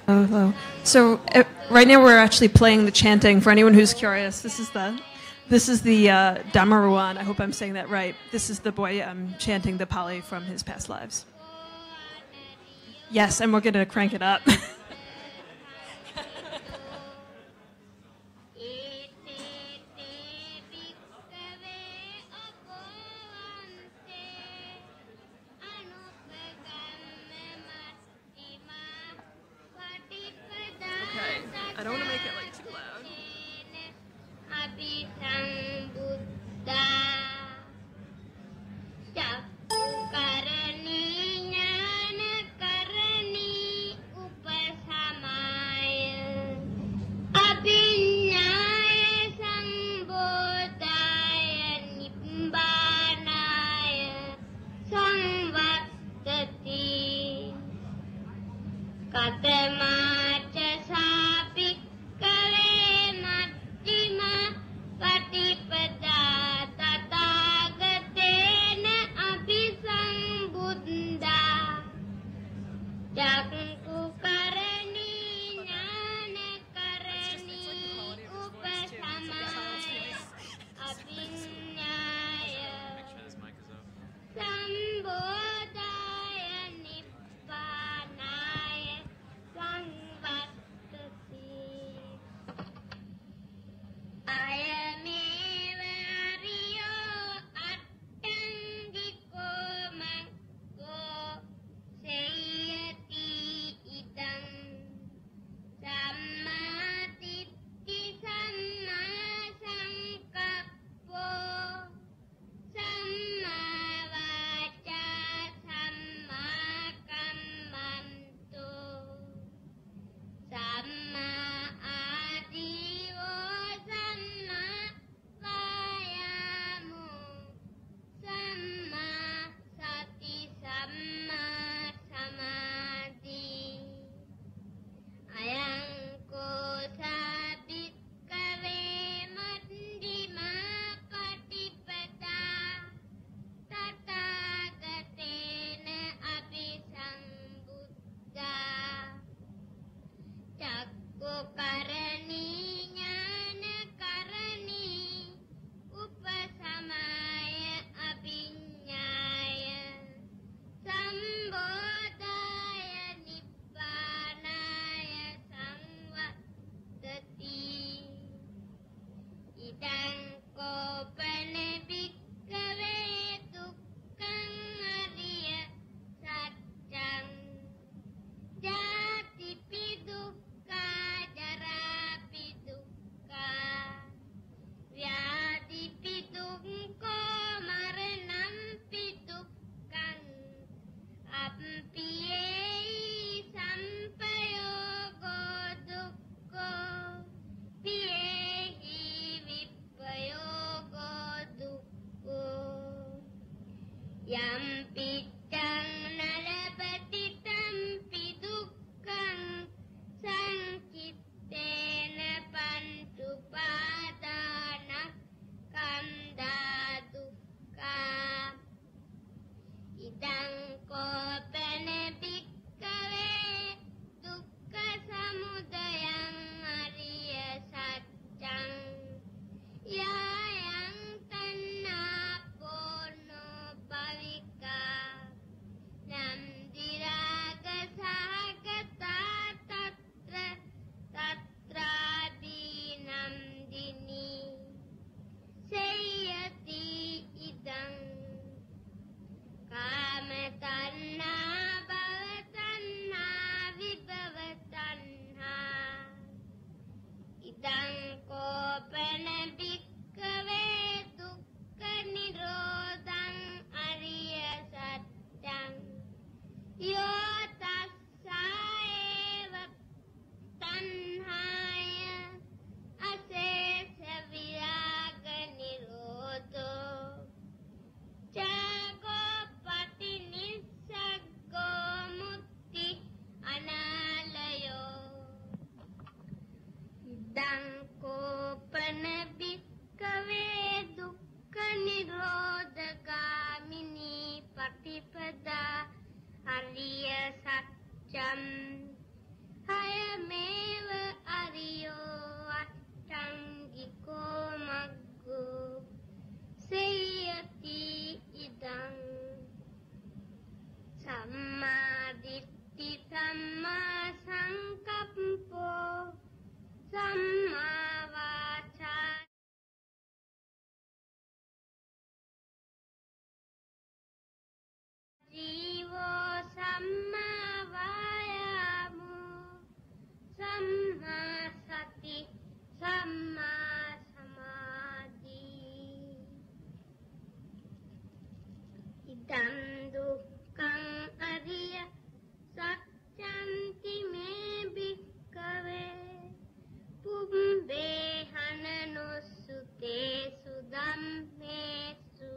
Hello. So right now we're actually playing the chanting. For anyone who's curious, this is the Dhammaruwan. I hope I'm saying that right. This is the boy chanting the Pali from his past lives. Yes, and we're going to crank it up. I don't want to make it like too loud. hayameva ariyo attangiko maggo seyati idang samma ditti samma sankappo samma vaca jiwo samma vayamo samma sati samma samadhi idam dukkang ariya sacchanti me bhikkave pubbe hananussute sudammesu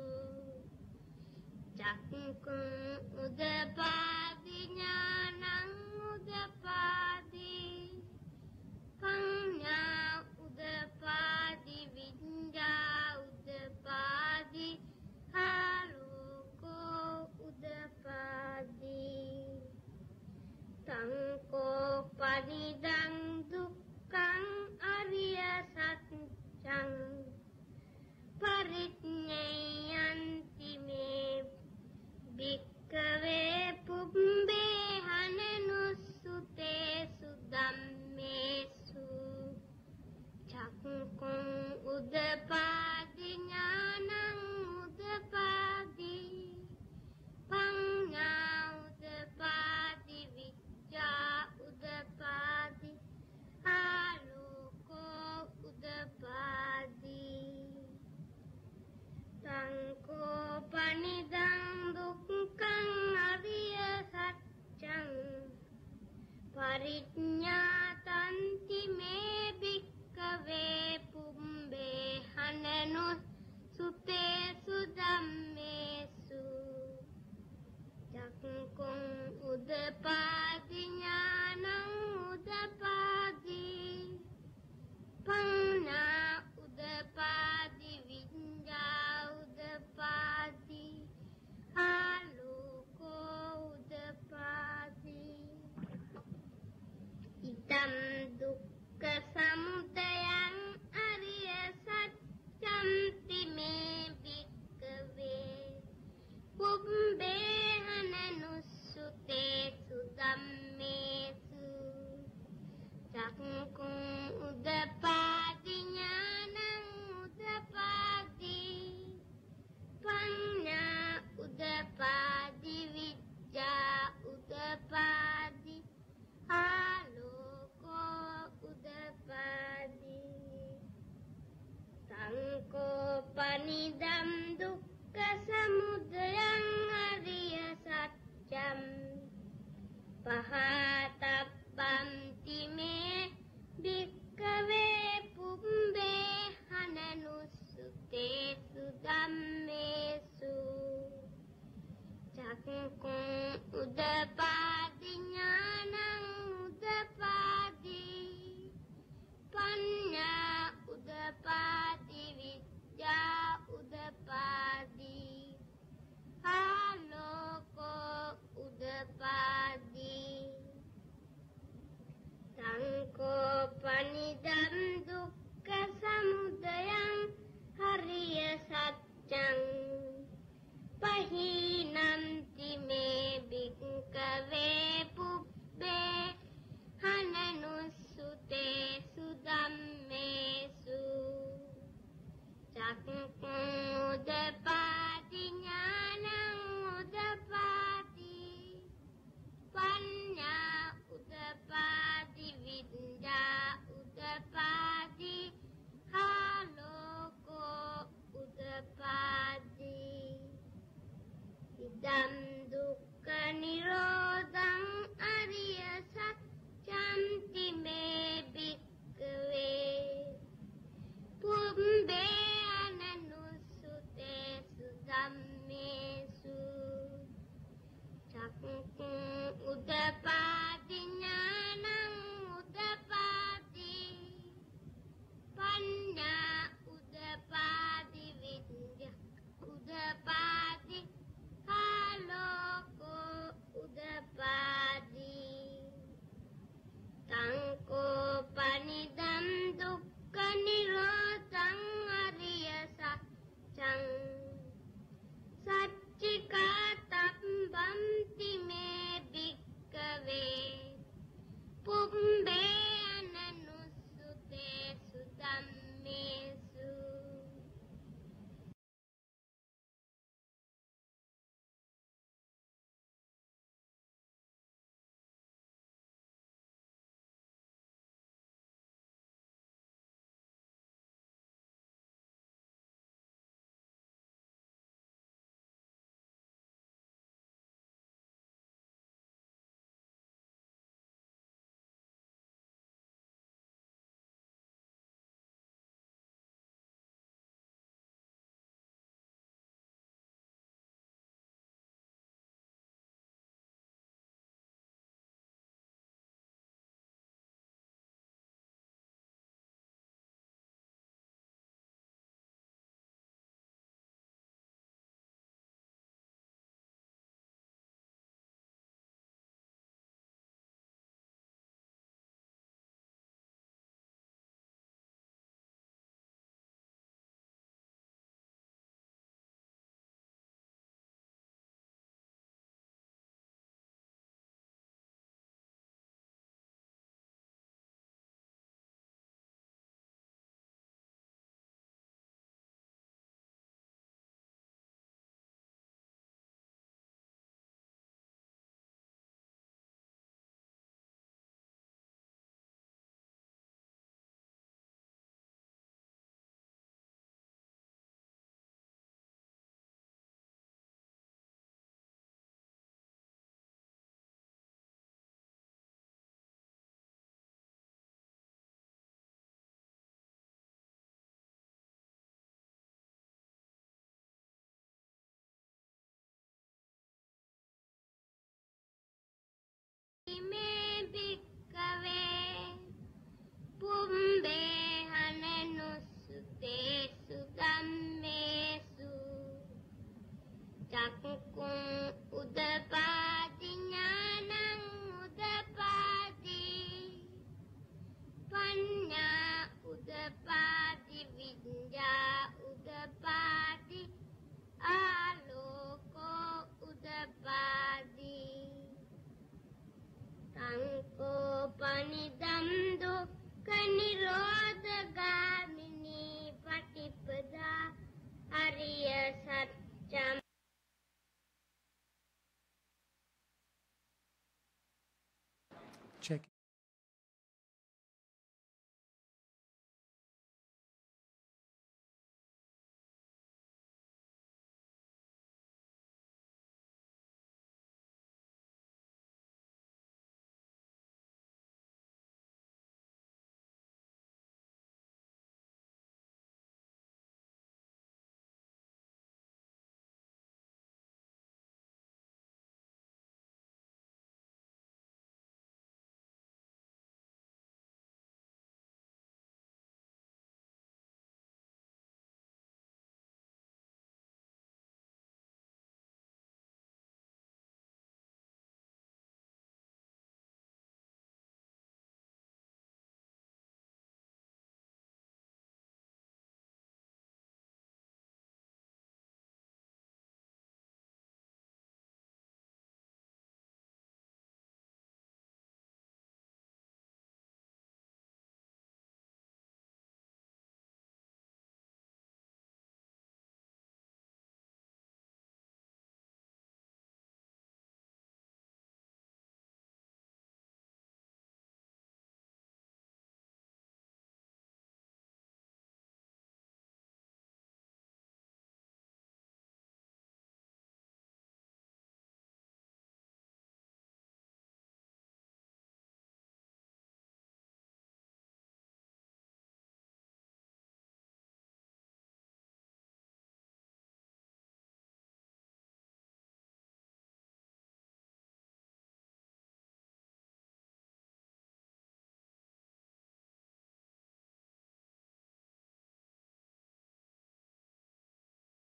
Cakkung udapadi nyanang udapadi panya udapadi vinja udapadi haluko udapadi tangko panidang dukkang arya satcang paritnyayanti me Bhikkave pubbe hananussute sudammesu Cakkung udapadi nyanang udapadi panya udapadi vijja udapadi aluko udapadi Tangko panidang dukkang arya satcang paritnyatanti me bhikkave pubbe hananussute sudammesu Cakkung udapadi nyanang udapadi panya udapadi vinja udapadi aluko udapadi idam dukkha samudayang arya sacchanti me bhikkave pubbe hananussute sudam පුම්බේ අනනුසුතේසු ධම්මේසු ඉමේ භික්ඛවේ පුම්බේ අනනුසුතේසු ධම්මේසු චක්කුං උදපාදි ඥානං උදපාදි පඤ්ඤා උදපාදි විඤ්ඤා උදපාදි ආලෝකෝ උදපාදි සංකෝ පනිදම් දුක්ඛ නිරෝධගාමිනී පටිපදා අරිය සත්‍යං Check.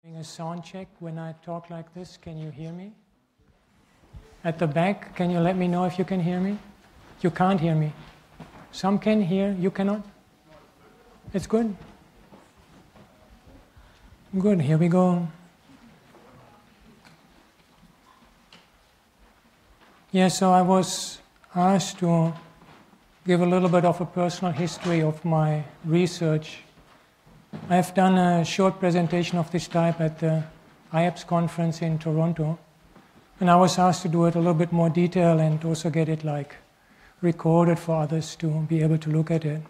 Doing a sound check when I talk like this. Can you hear me? At the back, can you let me know if you can hear me? You can't hear me. Some can hear, you cannot? It's good. Good, here we go. Yeah, so I was asked to give a little bit of a personal history of my research. I have done a short presentation of this type at the IAPS conference in Toronto, and I was asked to do it a little bit more detail and also get it recorded for others to be able to look at it.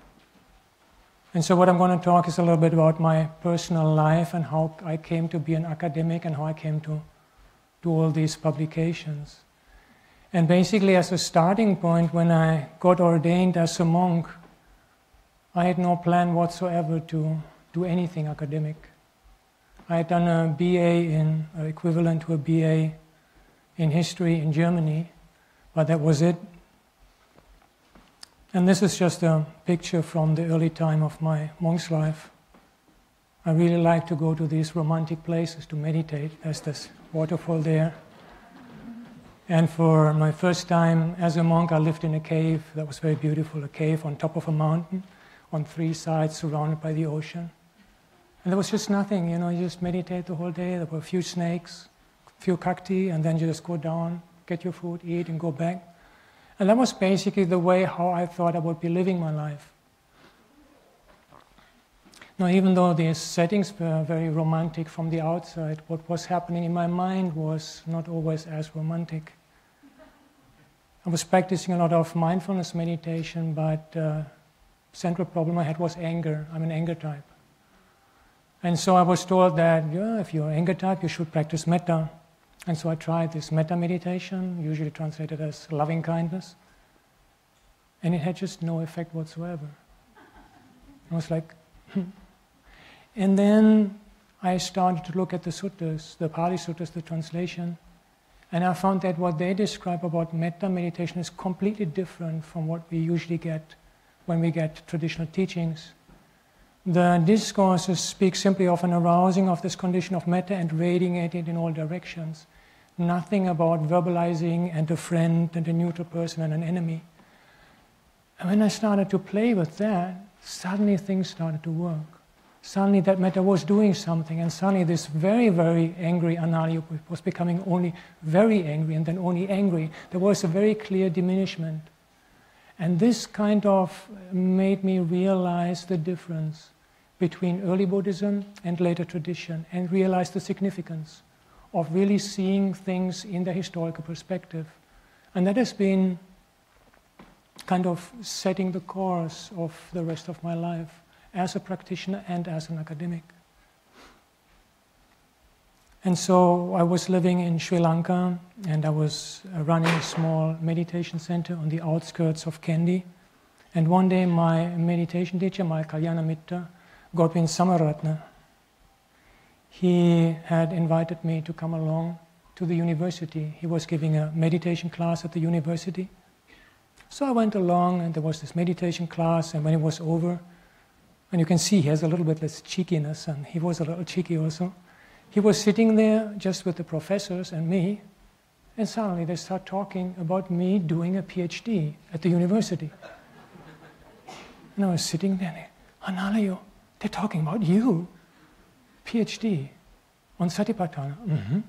And so what I'm going to talk is a little bit about my personal life and how I came to be an academic and how I came to do all these publications. And basically, as a starting point, when I got ordained as a monk, I had no plan whatsoever to do anything academic. I had done a BA equivalent to a BA in history in Germany, but that was it. And this is just a picture from the early time of my monk's life. I really like to go to these romantic places to meditate. There's this waterfall there. And for my first time as a monk, I lived in a cave that was very beautiful, a cave on top of a mountain, on 3 sides surrounded by the ocean. And there was just nothing, you just meditate the whole day. There were a few snakes, a few cacti, and then you just go down, get your food, eat, and go back. And that was basically the way how I thought I would be living my life. Now, even though these settings were very romantic from the outside, what was happening in my mind was not always as romantic. I was practicing a lot of mindfulness meditation, but the central problem I had was anger. I'm an anger type. And so I was told that, if you're an anger type, you should practice metta. And so I tried this metta meditation, usually translated as loving kindness, and it had just no effect whatsoever. I was like, And then I started to look at the suttas, the Pali suttas, the translation, and I found that what they describe about metta meditation is completely different from what we usually get when we get traditional teachings. The discourses speak simply of an arousing of this condition of metta and radiating it in all directions. Nothing about verbalizing and a friend and a neutral person and an enemy. And when I started to play with that, suddenly things started to work. Suddenly that metta was doing something, and suddenly this very, very angry Analāyo was becoming only very angry and then only angry. There was a very clear diminishment. And this kind of made me realize the difference between early Buddhism and later tradition, and realize the significance of really seeing things in the historical perspective. And that has been kind of setting the course of the rest of my life as a practitioner and as an academic. And so I was living in Sri Lanka, and I was running a small meditation center on the outskirts of Kandy. And one day my meditation teacher, my Kalyana Mitta, Gopin Samaratna, he had invited me to come along to the university. He was giving a meditation class at the university. So I went along, and there was this meditation class, and when it was over, and you can see he has a little bit less cheekiness, and he was a little cheeky also. He was sitting there just with the professors and me, and suddenly they start talking about me doing a PhD at the university. And I was sitting there, Analāyo, they're talking about you. PhD on Satipatthana. Mm-hmm.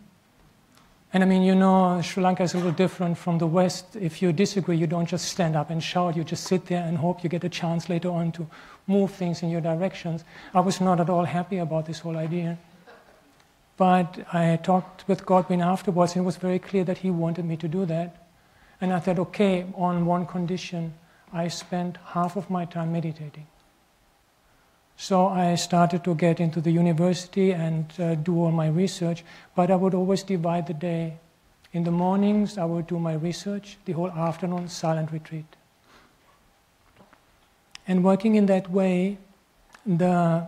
And I mean, Sri Lanka is a little different from the West. If you disagree, you don't just stand up and shout, you just sit there and hope you get a chance later on to move things in your directions. I was not at all happy about this whole idea. But I talked with Godwin afterwards, and it was very clear that he wanted me to do that. And I thought, okay, on one condition, I spent half of my time meditating. So I started to get into the university and do all my research, but I would always divide the day. In the mornings, I would do my research, the whole afternoon, silent retreat. And working in that way, the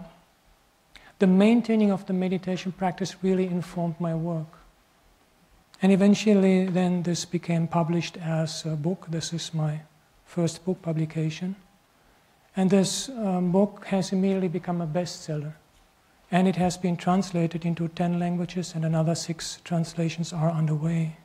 maintaining of the meditation practice really informed my work. And eventually, then this became published as a book. This is my first book publication. And this book has immediately become a bestseller. And it has been translated into 10 languages, and another 6 translations are underway.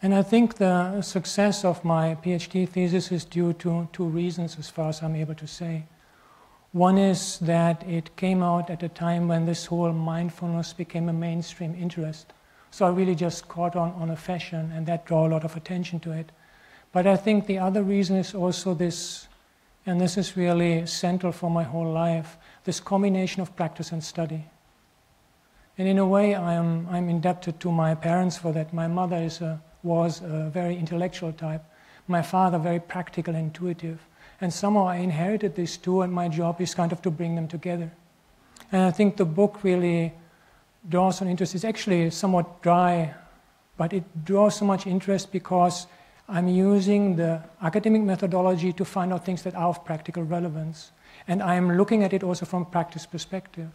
And I think the success of my PhD thesis is due to 2 reasons, as far as I'm able to say. One is that it came out at a time when this whole mindfulness became a mainstream interest. So I really just caught on a fashion, and that drew a lot of attention to it. But I think the other reason is also this, and this is really central for my whole life, this combination of practice and study. And in a way, I'm indebted to my parents for that. My mother was a very intellectual type. My father, very practical and intuitive. And somehow I inherited these two, and my job is kind of to bring them together. And I think the book really draws on interest. It's actually somewhat dry, but it draws so much interest because I'm using the academic methodology to find out things that are of practical relevance. And I'm looking at it also from a practice perspective.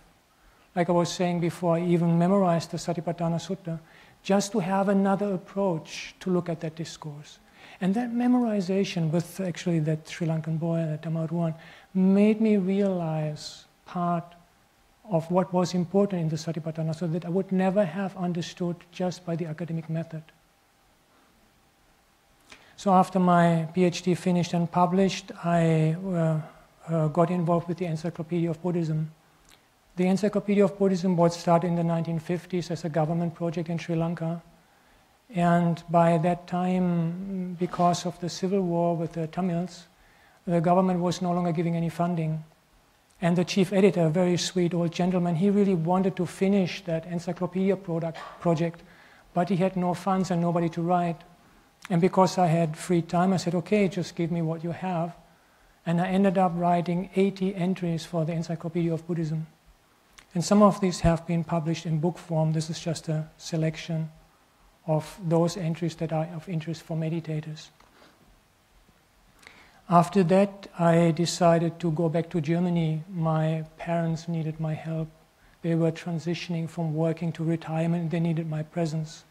Like I was saying before, I even memorized the Satipatthana Sutta just to have another approach to look at that discourse. And that memorization with actually that Sri Lankan boy, that Dhammaruwan, made me realize part of what was important in the Satipatthana, so that I would never have understood just by the academic method. So after my PhD finished and published, I got involved with the Encyclopedia of Buddhism. The Encyclopedia of Buddhism was started in the 1950s as a government project in Sri Lanka. And by that time, because of the civil war with the Tamils, the government was no longer giving any funding. And the chief editor, a very sweet old gentleman, he really wanted to finish that encyclopedia project, but he had no funds and nobody to write. And because I had free time, I said, okay, just give me what you have. And I ended up writing 80 entries for the Encyclopedia of Buddhism. And some of these have been published in book form. This is just a selection of those entries that are of interest for meditators. After that, I decided to go back to Germany. My parents needed my help. They were transitioning from working to retirement. They needed my presence.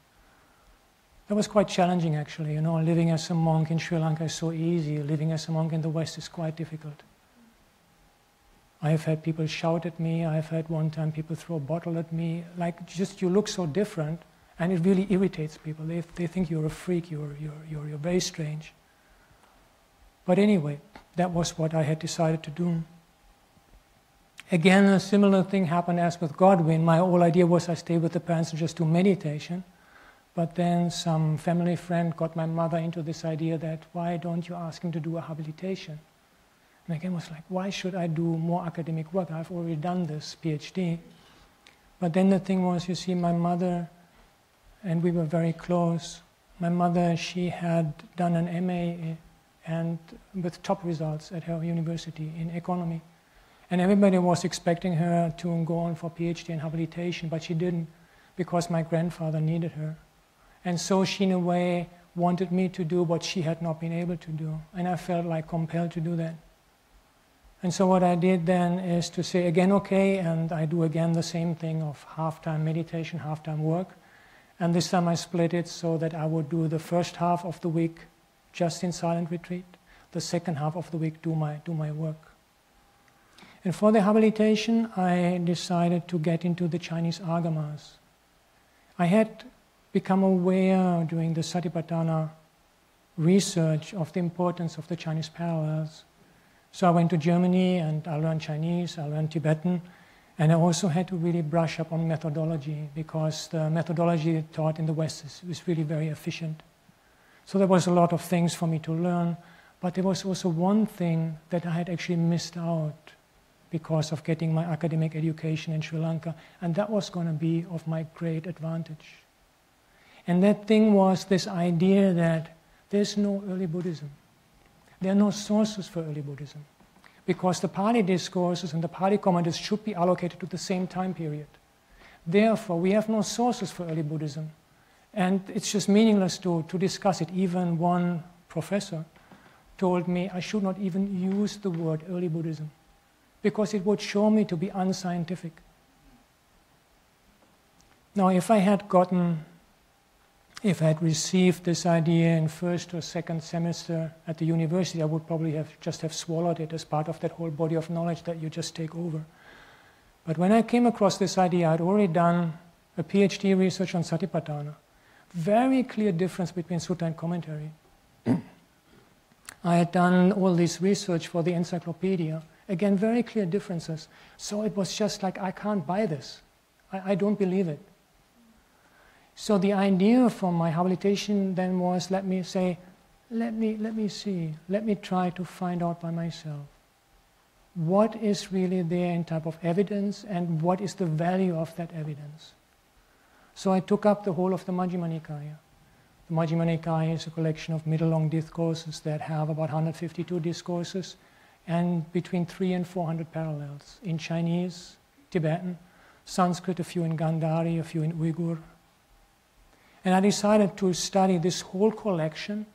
That was quite challenging, actually. You know, living as a monk in Sri Lanka is so easy. Living as a monk in the West is quite difficult. I have had people shout at me. I have had one time people throw a bottle at me. Like, just you look so different, and it really irritates people. They think you're a freak. You're very strange. But anyway, that was what I had decided to do. Again, a similar thing happened as with Godwin. My whole idea was I stay with the parents and just do meditation. But then some family friend got my mother into this idea that, why don't you ask him to do a habilitation? And again, was like, why should I do more academic work? I've already done this PhD. But then the thing was, you see, my mother, and we were very close. My mother, she had done an MA and with top results at her university in economy. And everybody was expecting her to go on for PhD and habilitation, but she didn't, because my grandfather needed her. And so she, in a way, wanted me to do what she had not been able to do. And I felt like compelled to do that. And so what I did then is to say again, okay, and I do again the same thing of half-time meditation, half-time work. And this time I split it so that I would do the first half of the week just in silent retreat, the second half of the week do my work. And for the habilitation, I decided to get into the Chinese agamas. I had become aware during the Satipatthana research of the importance of the Chinese parallels. So I went to Germany and I learned Chinese, I learned Tibetan, and I also had to really brush up on methodology, because the methodology taught in the West is really very efficient. So there was a lot of things for me to learn, but there was also one thing that I had actually missed out because of getting my academic education in Sri Lanka, and that was going to be of my great advantage. And that thing was this idea that there's no early Buddhism. There are no sources for early Buddhism, because the Pali discourses and the Pali commentaries should be allocated to the same time period. Therefore, we have no sources for early Buddhism. And it's just meaningless to discuss it. Even one professor told me I should not even use the word early Buddhism, because it would show me to be unscientific. Now, if I had received this idea in first or second semester at the university, I would probably have swallowed it as part of that whole body of knowledge that you just take over. But when I came across this idea, I'd already done a PhD research on Satipatthana. Very clear difference between sutta and commentary. I had done all this research for the encyclopedia, Again, very clear differences. So it was just like, I can't buy this. I don't believe it. So the idea from my habilitation then was, let me see, let me try to find out by myself. What is really there in type of evidence and what is the value of that evidence? So I took up the whole of the Majjhima Nikaya. The Majjhima Nikaya is a collection of middle-long discourses that have about 152 discourses and between 300 and 400 parallels in Chinese, Tibetan, Sanskrit, a few in Gandhari, a few in Uyghur. And I decided to study this whole collection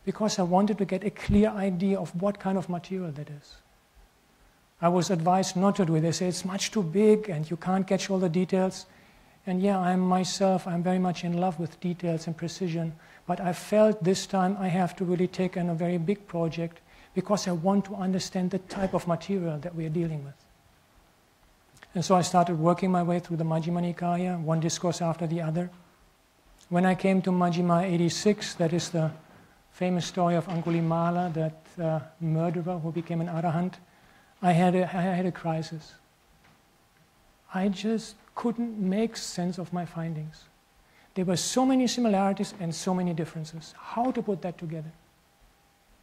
because I wanted to get a clear idea of what kind of material that is. I was advised not to do it. They say it's much too big and you can't catch all the details. And yeah, I'm very much in love with details and precision, but I felt this time I have to really take on a very big project because I want to understand the type of material that we are dealing with. And so I started working my way through the Majjhima Nikaya, one discourse after the other. When I came to Majjhima 86, that is the famous story of Angulimala, that murderer who became an arahant, I had a crisis. I just couldn't make sense of my findings. There were so many similarities and so many differences. How to put that together?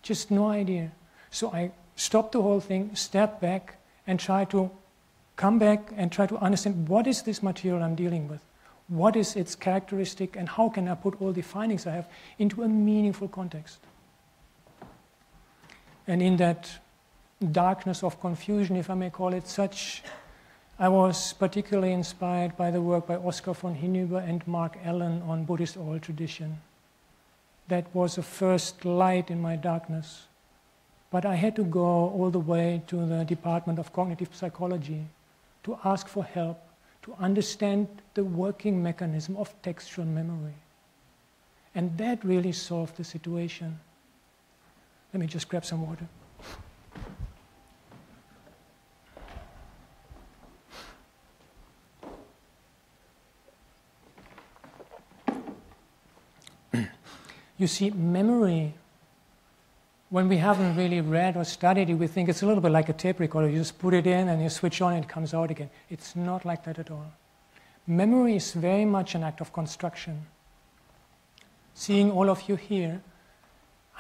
Just no idea. So I stopped the whole thing, stepped back, and tried to come back and try to understand what is this material I'm dealing with? What is its characteristic, and how can I put all the findings I have into a meaningful context? And in that darkness of confusion, if I may call it such, I was particularly inspired by the work by Oscar von Hinüber and Mark Allen on Buddhist oral tradition. That was a first light in my darkness. But I had to go all the way to the Department of Cognitive Psychology to ask for help, to understand the working mechanism of textual memory. And that really solved the situation. Let me just grab some water. You see, memory, when we haven't really read or studied it, we think it's a little bit like a tape recorder. You just put it in and you switch on and it comes out again. It's not like that at all. Memory is very much an act of construction. Seeing all of you here,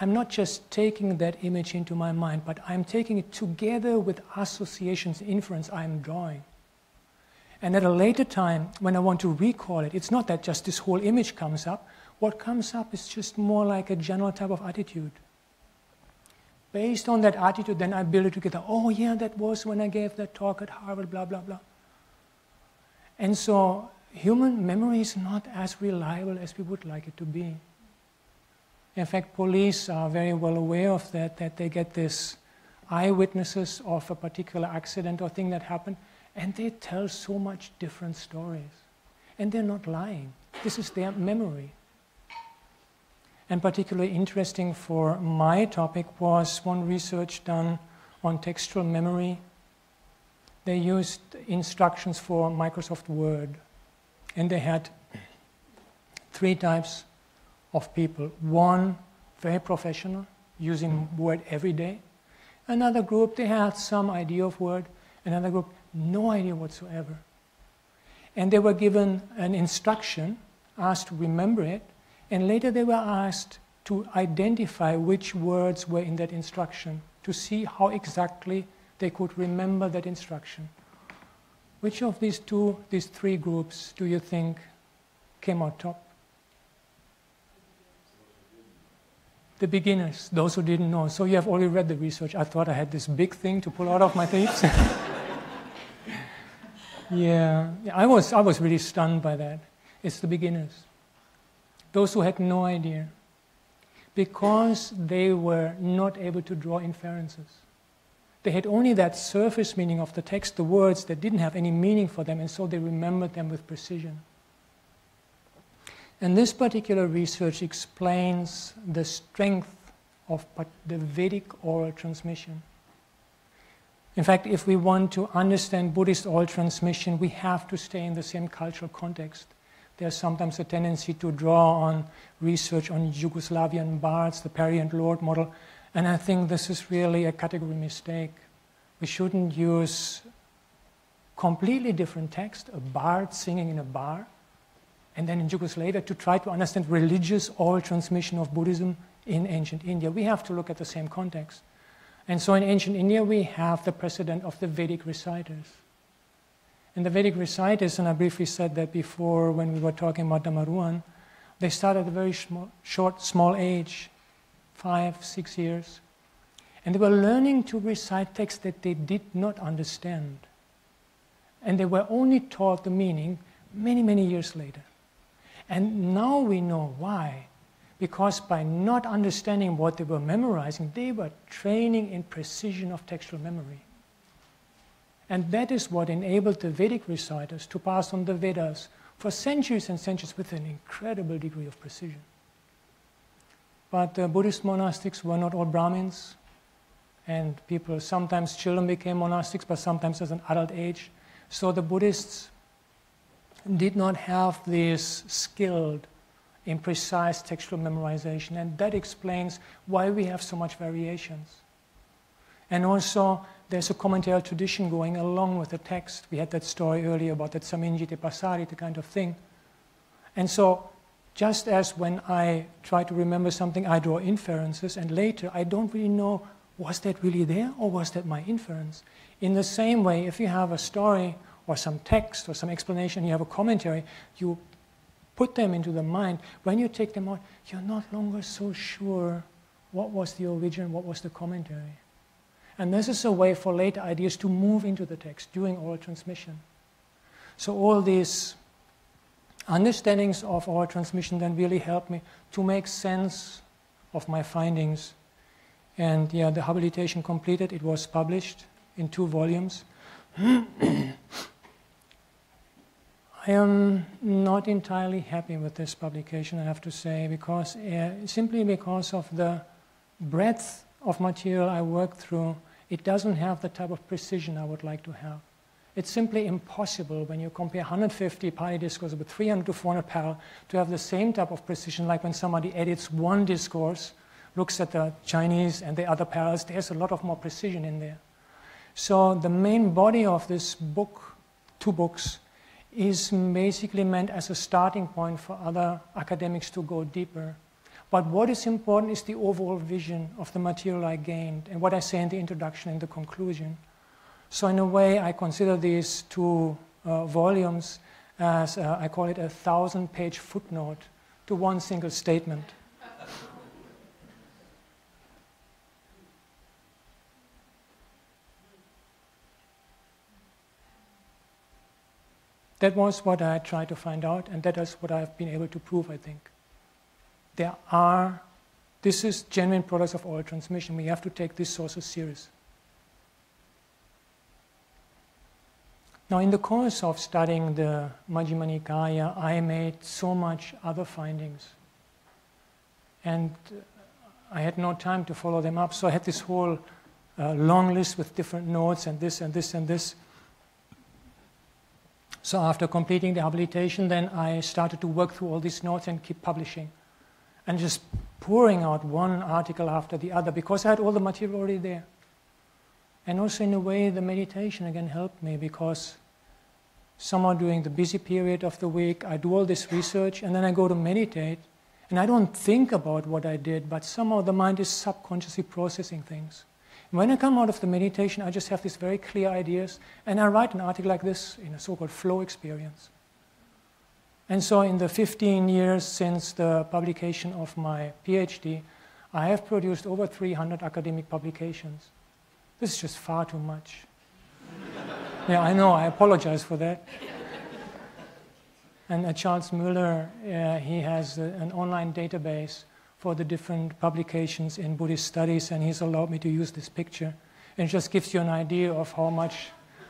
I'm not just taking that image into my mind, but I'm taking it together with associations, inference I'm drawing. And at a later time, when I want to recall it, it's not that just this whole image comes up. What comes up is just more like a general type of attitude. Based on that attitude, then I build it together. Oh yeah, that was when I gave that talk at Harvard, blah, blah, blah. And so human memory is not as reliable as we would like it to be. In fact, police are very well aware of that they get this eyewitnesses of a particular accident or thing that happened, and they tell so much different stories. And they're not lying. This is their memory. And particularly interesting for my topic was one research done on textual memory. They used instructions for Microsoft Word. And they had 3 types of people. One, very professional, using Word every day. Another group, they had some idea of Word. Another group, no idea whatsoever. And they were given an instruction, asked to remember it, and later they were asked to identify which words were in that instruction, to see how exactly they could remember that instruction. Which of these 3 groups do you think came out top? The beginners, those who didn't know. So you have already read the research. I thought I had this big thing to pull out of my sleeves. Yeah, I was really stunned by that. It's the beginners. Those who had no idea, because they were not able to draw inferences. They had only that surface meaning of the text, the words that didn't have any meaning for them, and so they remembered them with precision. And this particular research explains the strength of the Vedic oral transmission. In fact, if we want to understand Buddhist oral transmission, we have to stay in the same cultural context. There's sometimes a tendency to draw on research on Yugoslavian bards, the Perry and Lord model, and I think this is really a category mistake. We shouldn't use completely different text, a bard singing in a bar, and then in Yugoslavia to try to understand religious oral transmission of Buddhism in ancient India. We have to look at the same context. And so in ancient India, we have the precedent of the Vedic reciters. And the Vedic reciters, and I briefly said that before when we were talking about Dhammaruwan, they start at a very small age, 5, 6 years. And they were learning to recite texts that they did not understand. And they were only taught the meaning many, many years later. And now we know why. Because by not understanding what they were memorizing, they were training in precision of textual memory. And that is what enabled the Vedic reciters to pass on the Vedas for centuries and centuries with an incredible degree of precision. But Buddhist monastics were not all Brahmins, and sometimes children became monastics, but sometimes as an adult age. So the Buddhists did not have this skilled in precise textual memorization, and that explains why we have so much variations. And also, there's a commentarial tradition going along with the text. We had that story earlier about that Saminjite Pasarite kind of thing. And so, just as when I try to remember something, I draw inferences, and later I don't really know, was that really there, or was that my inference? In the same way, if you have a story, or some text, or some explanation, you have a commentary, you put them into the mind. When you take them out, you're not longer so sure what was the origin, what was the commentary. And this is a way for later ideas to move into the text during oral transmission. So all these understandings of oral transmission then really helped me to make sense of my findings. And yeah, the habilitation completed. It was published in 2 volumes. I am not entirely happy with this publication, I have to say, because simply because of the breadth of material I worked through, it doesn't have the type of precision I would like to have. It's simply impossible when you compare 150 Pali discourses with 300 to 400 parallel to have the same type of precision like when somebody edits one discourse, looks at the Chinese and the other parallels, there's a lot of more precision in there. So the main body of this book, 2 books, is basically meant as a starting point for other academics to go deeper. But what is important is the overall vision of the material I gained and what I say in the introduction and the conclusion. So in a way, I consider these 2 volumes as, I call it a 1,000-page footnote to one single statement. That was what I tried to find out, and that is what I've been able to prove, I think. This is genuine products of oral transmission. We have to take these sources serious. Now, in the course of studying the Majjhima Nikaya, I made so much other findings. And I had no time to follow them up, so I had this whole long list with different notes and this and this and this. So after completing the habilitation, then I started to work through all these notes and keep publishing. And just pouring out one article after the other, because I had all the material already there. And also in a way, the meditation again helped me, because somehow during the busy period of the week, I do all this research, and then I go to meditate, and I don't think about what I did, but somehow the mind is subconsciously processing things. When I come out of the meditation, I just have these very clear ideas, and I write an article like this in a so-called flow experience. And so in the 15 years since the publication of my PhD, I have produced over 300 academic publications. This is just far too much. Yeah, I know, I apologize for that. And Charles Müller, he has an online database for the different publications in Buddhist studies, and he's allowed me to use this picture. And it just gives you an idea of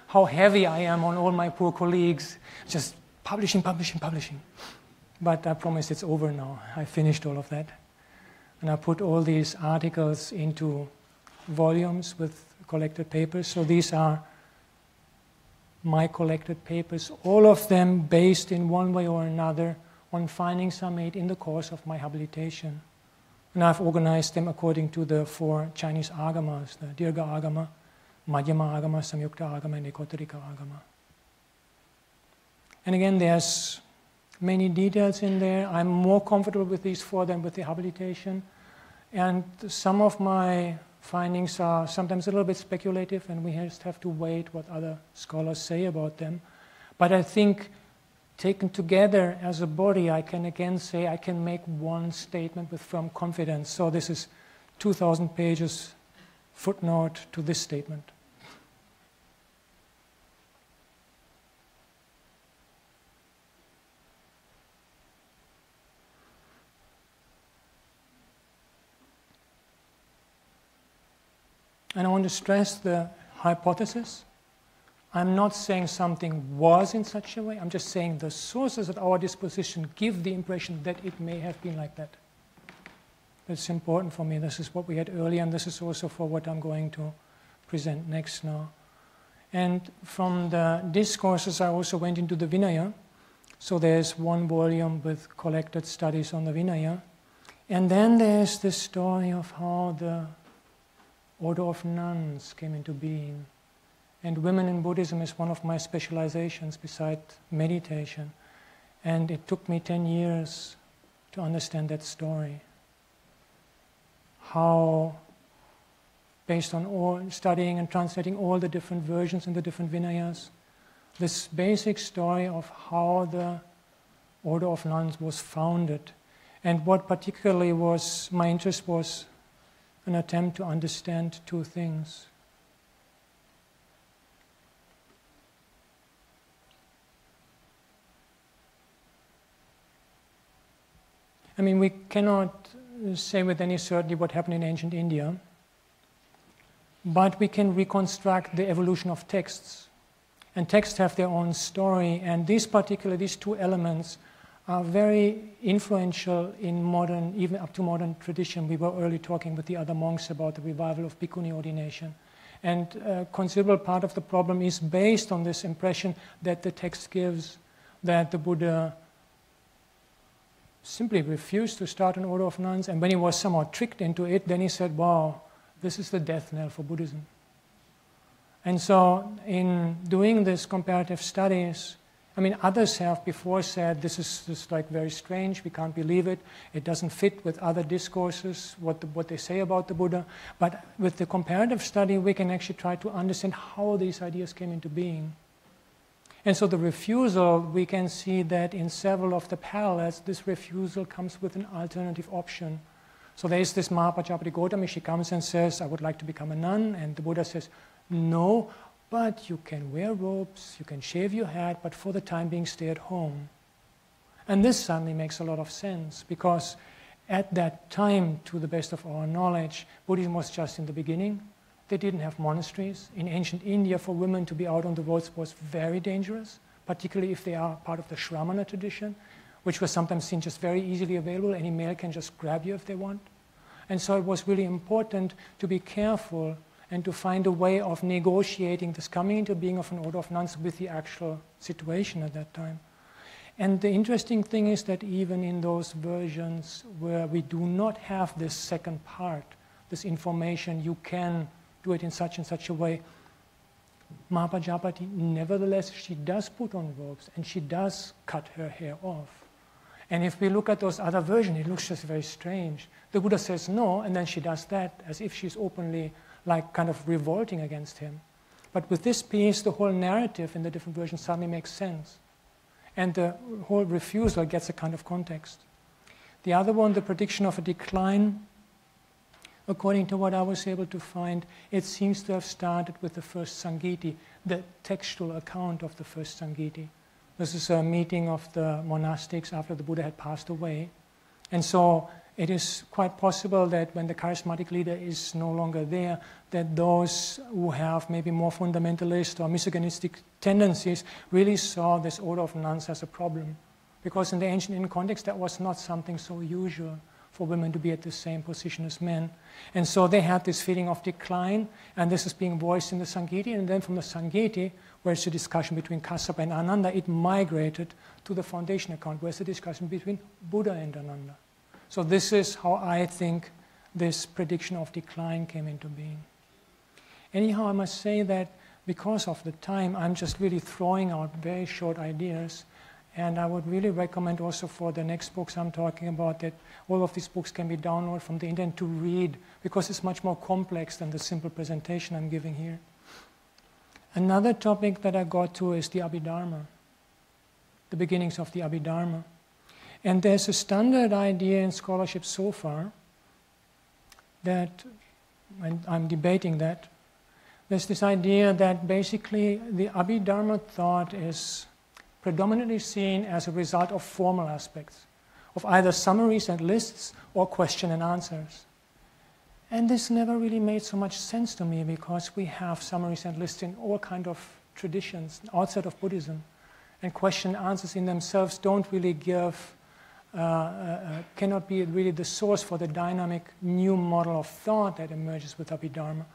how heavy I am on all my poor colleagues, just publishing. But I promise it's over now. I finished all of that. And I put all these articles into volumes with collected papers. So these are my collected papers, all of them based in one way or another on findings I made in the course of my habilitation. And I've organized them according to the 4 Chinese agamas, the Dirgha Agama, Madhyama Agama, Samyukta Agama, and Ekotarika Agama. And again, there's many details in there. I'm more comfortable with these four than with the habilitation. And some of my findings are sometimes a little bit speculative, and we just have to wait what other scholars say about them. But I think taken together as a body, I can again say I can make one statement with firm confidence. So this is 2,000 pages footnote to this statement. And I want to stress the hypothesis. I'm not saying something was in such a way. I'm just saying the sources at our disposition give the impression that it may have been like that. That's important for me. This is what we had earlier, and this is also for what I'm going to present next now. And from the discourses, I also went into the Vinaya. So there's one volume with collected studies on the Vinaya. And then there's the story of how the order of nuns came into being. And women in Buddhism is one of my specializations beside meditation. And it took me 10 years to understand that story. How, based on all studying and translating all the different versions in the different Vinayas, this basic story of how the order of nuns was founded. And what particularly was my interest was an attempt to understand two things. I mean, we cannot say with any certainty what happened in ancient India, but we can reconstruct the evolution of texts. And texts have their own story, and these two elements are very influential in modern, even up to modern tradition. We were early talking with the other monks about the revival of bhikkhuni ordination. And a considerable part of the problem is based on this impression that the text gives, that the Buddha simply refused to start an order of nuns, and when he was somehow tricked into it, then he said, wow, this is the death knell for Buddhism. And so in doing this comparative studies, I mean, others have before said, this is like very strange, we can't believe it, it doesn't fit with other discourses, what they say about the Buddha. But with the comparative study, we can actually try to understand how these ideas came into being. And so the refusal, we can see that in several of the parallels, this refusal comes with an alternative option. So there is this Mahapajapati Gautami, she comes and says, I would like to become a nun, and the Buddha says, no, but you can wear robes, you can shave your head, but for the time being stay at home. And this suddenly makes a lot of sense, because at that time, to the best of our knowledge, Buddhism was just in the beginning. They didn't have monasteries. In ancient India, for women to be out on the roads was very dangerous, particularly if they are part of the Shramana tradition, which was sometimes seen just very easily available. Any male can just grab you if they want. And so it was really important to be careful and to find a way of negotiating this coming into being of an order of nuns with the actual situation at that time. And the interesting thing is that even in those versions where we do not have this second part, this information, you can do it in such and such a way, Mahapajapati, nevertheless, she does put on robes and she does cut her hair off. And if we look at those other versions, it looks just very strange. The Buddha says no, and then she does that as if she's openly like kind of revolting against him. But with this piece, the whole narrative in the different versions suddenly makes sense. And the whole refusal gets a kind of context. The other one, the prediction of a decline, according to what I was able to find, it seems to have started with the first Sangiti, the textual account of the first Sangiti. This is a meeting of the monastics after the Buddha had passed away. And so it is quite possible that when the charismatic leader is no longer there, that those who have maybe more fundamentalist or misogynistic tendencies really saw this order of nuns as a problem. Because in the ancient Indian context, that was not something so usual for women to be at the same position as men. And so they had this feeling of decline, and this is being voiced in the Sangiti, and then from the Sangiti, where it's a discussion between Kassapa and Ananda, it migrated to the foundation account, where it's a discussion between Buddha and Ananda. So this is how I think this prediction of decline came into being. Anyhow, I must say that because of the time, I'm just really throwing out very short ideas. And I would really recommend also for the next books I'm talking about that all of these books can be downloaded from the internet to read, because it's much more complex than the simple presentation I'm giving here. Another topic that I got to is the Abhidharma, the beginnings of the Abhidharma. And there's a standard idea in scholarship so far that, and I'm debating that, there's this idea that basically the Abhidharma thought is predominantly seen as a result of formal aspects, of either summaries and lists or question and answers. And this never really made so much sense to me, because we have summaries and lists in all kinds of traditions outside of Buddhism. And question and answers in themselves don't really give, cannot be really the source for the dynamic new model of thought that emerges with Abhidharma.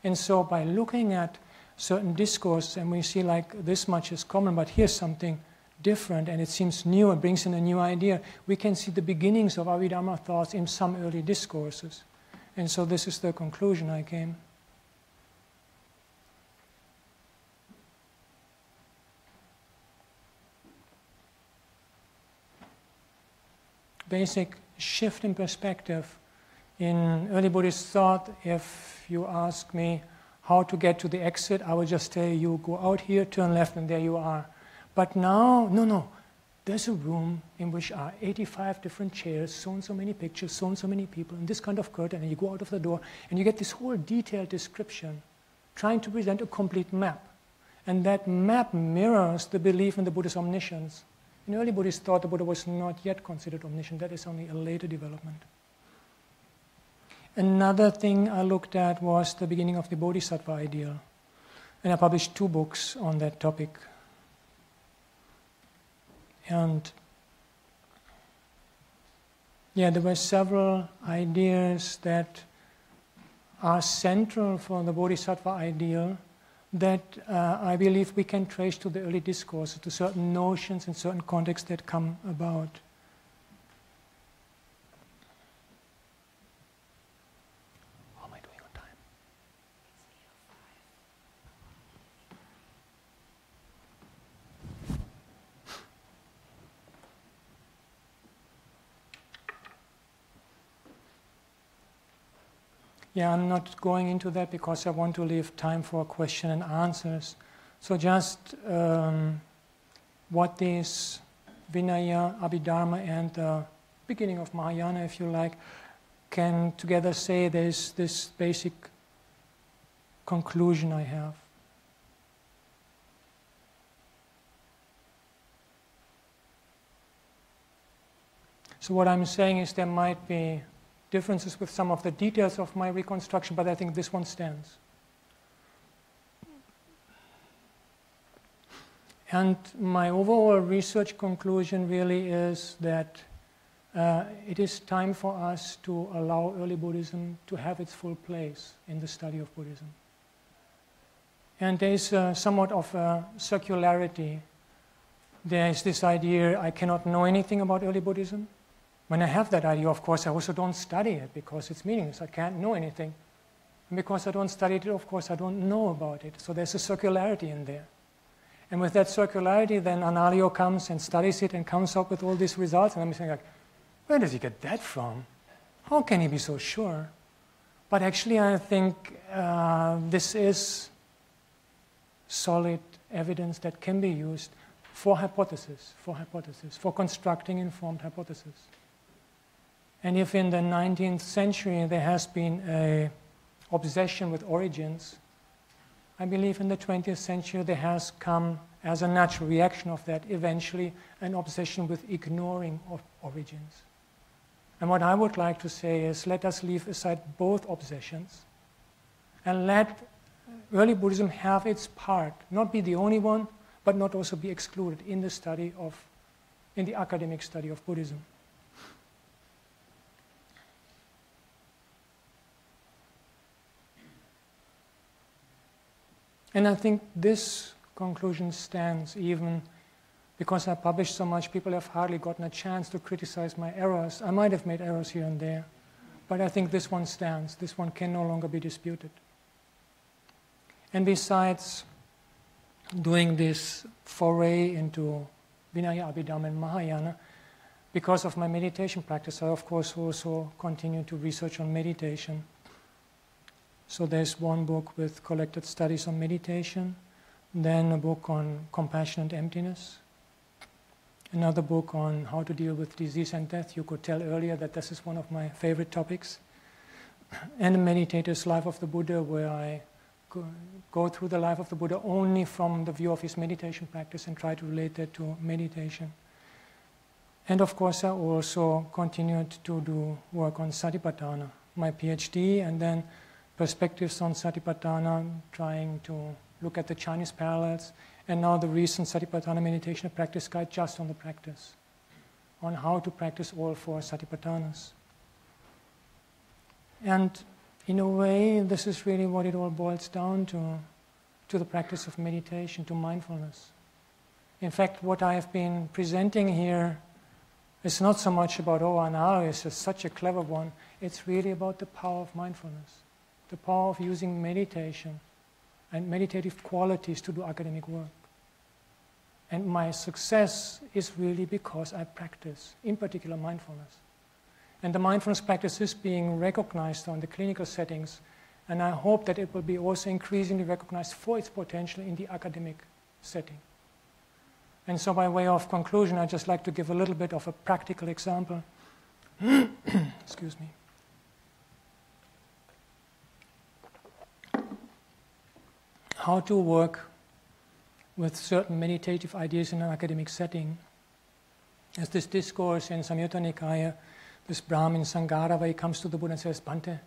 And so by looking at certain discourse, and we see like this much is common, but here's something different, and it seems new, and brings in a new idea, we can see the beginnings of Abhidharma thoughts in some early discourses. And so this is the conclusion I came. Basic shift in perspective. In early Buddhist thought, if you ask me how to get to the exit, I would just tell you, go out here, turn left, and there you are. But now, no. There's a room in which are 85 different chairs, so and so many pictures, so and so many people, and this kind of curtain, and you go out of the door, and you get this whole detailed description, trying to present a complete map. And that map mirrors the belief in the Buddha's omniscience. In early Buddhist thought, the Buddha was not yet considered omniscient. That is only a later development. Another thing I looked at was the beginning of the Bodhisattva ideal. And I published 2 books on that topic. And yeah, there were several ideas that are central for the Bodhisattva ideal that I believe we can trace to the early discourses, to certain notions and certain contexts that come about. How am I doing on time? Yeah, I'm not going into that because I want to leave time for question and answers. So just what is Vinaya, Abhidharma, and the beginning of Mahayana, if you like, can together say there's this basic conclusion I have. So what I'm saying is there might be differences with some of the details of my reconstruction, but I think this one stands. And my overall research conclusion really is that it is time for us to allow early Buddhism to have its full place in the study of Buddhism. And there is somewhat of a circularity. There is this idea, I cannot know anything about early Buddhism. When I have that idea, of course, I also don't study it because it's meaningless. I can't know anything. And because I don't study it, of course, I don't know about it. So there's a circularity in there. And with that circularity, then Analāyo comes and studies it and comes up with all these results. And I'm saying, like, where does he get that from? How can he be so sure? But actually, I think this is solid evidence that can be used for hypothesis, for constructing informed hypothesis. And if in the 19th century there has been an obsession with origins, I believe in the 20th century there has come, as a natural reaction of that, eventually an obsession with ignoring of origins. And what I would like to say is, let us leave aside both obsessions and let early Buddhism have its part, not be the only one, but not also be excluded in the study of, in the academic study of Buddhism. And I think this conclusion stands even because I published so much, people have hardly gotten a chance to criticize my errors. I might have made errors here and there, but I think this one stands. This one can no longer be disputed. And besides doing this foray into Vinaya, Abhidhamma, and Mahayana, because of my meditation practice, I of course also continue to research on meditation. So there's one book with collected studies on meditation, then a book on compassion and emptiness, another book on how to deal with disease and death. You could tell earlier that this is one of my favorite topics. And a Meditator's Life of the Buddha, where I go through the life of the Buddha only from the view of his meditation practice and try to relate that to meditation. And of course I also continued to do work on Satipatthana, my PhD, and then perspectives on Satipatthana, trying to look at the Chinese parallels, and now the recent Satipatthana Meditation Practice Guide just on the practice, on how to practice all 4 Satipatthanas. And in a way, this is really what it all boils down to the practice of meditation, to mindfulness. In fact, what I have been presenting here is not so much about, oh, Analāyo is just such a clever one. It's really about the power of mindfulness, the power of using meditation and meditative qualities to do academic work. And my success is really because I practice, in particular, mindfulness. And the mindfulness practice is being recognized on the clinical settings, and I hope that it will be also increasingly recognized for its potential in the academic setting. And so by way of conclusion, I'd just like to give a little bit of a practical example. Excuse me. How to work with certain meditative ideas in an academic setting. There's this discourse in Samyutta Nikaya, this Brahmin Sangara, where he comes to the Buddha and says, Bhante,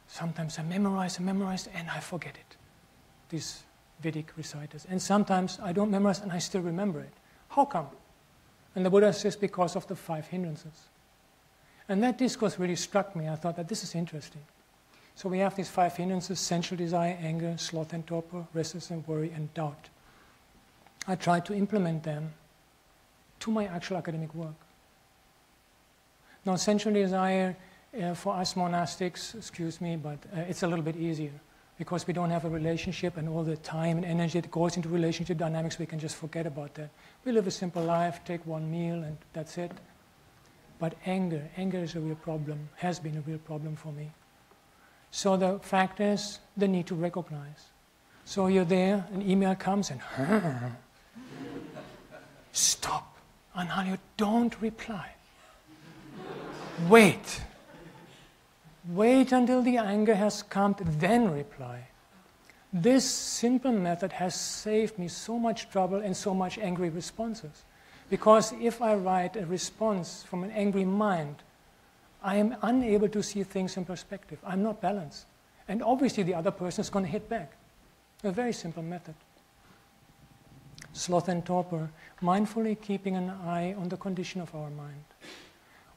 sometimes I memorize, and I forget it. These Vedic reciters. And sometimes I don't memorize and I still remember it. How come? And the Buddha says, because of the 5 hindrances. And that discourse really struck me. I thought that this is interesting. So we have these 5 hindrances: sensual desire, anger, sloth and torpor, restlessness and worry, and doubt. I try to implement them to my actual academic work. Now, sensual desire, for us monastics, excuse me, but it's a little bit easier because we don't have a relationship, and all the time and energy that goes into relationship dynamics, we can just forget about that. We live a simple life, take one meal, and that's it. But anger is a real problem, has been a real problem for me. So the fact is, the need to recognize. So you're there, an email comes, and stop, Analāyo, don't reply. Wait until the anger has calmed, then reply. This simple method has saved me so much trouble and so much angry responses. Because if I write a response from an angry mind, I am unable to see things in perspective. I'm not balanced. And obviously the other person is going to hit back. A very simple method. Sloth and torpor, mindfully keeping an eye on the condition of our mind.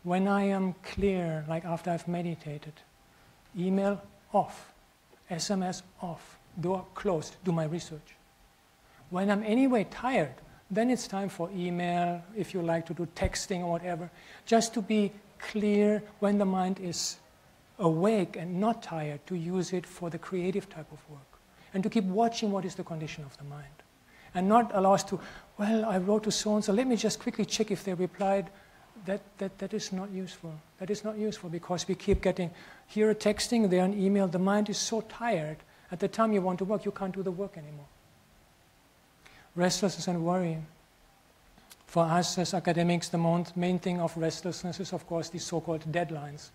When I am clear, like after I've meditated, email off, SMS off, door closed, do my research. When I'm anyway tired, then it's time for email, if you like to do texting or whatever, just to be clear when the mind is awake and not tired, to use it for the creative type of work. And to keep watching what is the condition of the mind. And not allow us to, well, I wrote to so-and-so, let me just quickly check if they replied. That is not useful. That is not useful because we keep getting here a texting, there an email. The mind is so tired. At the time you want to work, you can't do the work anymore. Restlessness and worry. For us as academics, the main thing of restlessness is, of course, these so-called deadlines.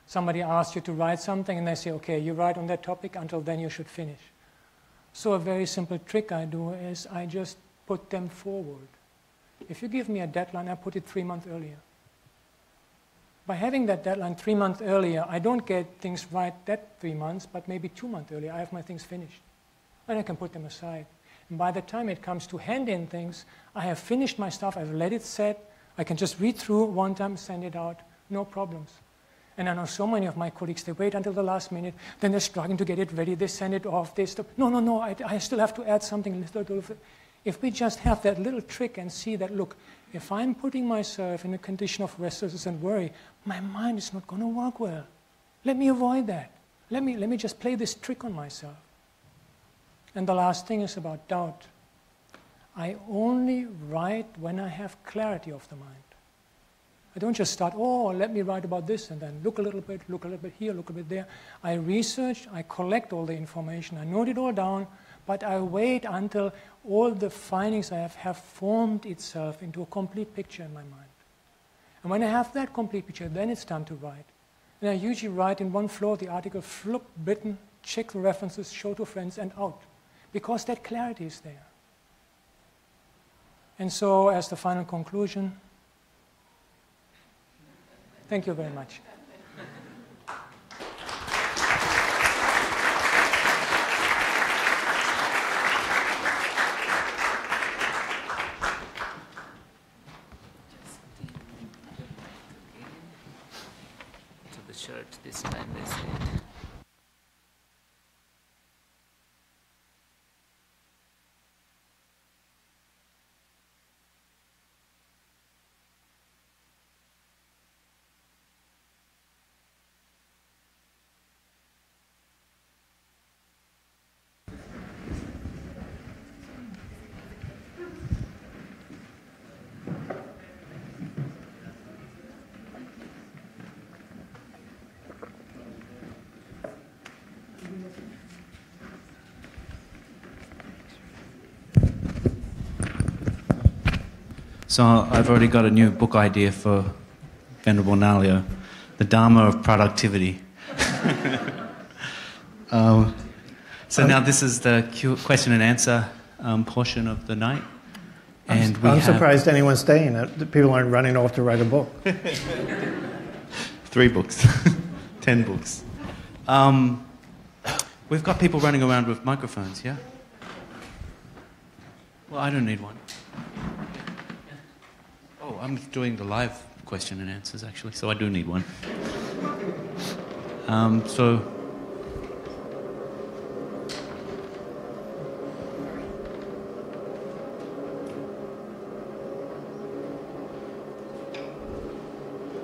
Somebody asks you to write something and they say, okay, you write on that topic, until then you should finish. So a very simple trick I do is I just put them forward. If you give me a deadline, I put it 3 months earlier. By having that deadline 3 months earlier, I don't get things right that 3 months, but maybe 2 months earlier, I have my things finished. And I can put them aside. And by the time it comes to hand in things, I have finished my stuff, I've let it set, I can just read through one time, send it out, no problems. And I know so many of my colleagues, they wait until the last minute, then they're struggling to get it ready, they send it off, they stop. No, I still have to add something. If we just have that little trick and see that, look, if I'm putting myself in a condition of restlessness and worry, my mind is not going to work well. Let me avoid that. Let me just play this trick on myself. And the last thing is about doubt. I only write when I have clarity of the mind. I don't just start, oh, let me write about this, and then look a little bit here, look a bit there. I research, I collect all the information, I note it all down, but I wait until all the findings I have formed itself into a complete picture in my mind. And when I have that complete picture, then it's time to write. And I usually write in one flow of the article, flip, bitten, check the references, show to friends, and out. Because that clarity is there. And so, as the final conclusion, thank you very much. To the church this time, they said. So I've already got a new book idea for Venerable Analāyo, The Dharma of Productivity. So now this is the question and answer portion of the night. And I'm surprised anyone's staying. People aren't running off to write a book. 3 books, 10 books. We've got people running around with microphones, yeah? Well, I don't need one. Oh, I'm doing the live question and answers, actually, so I do need one.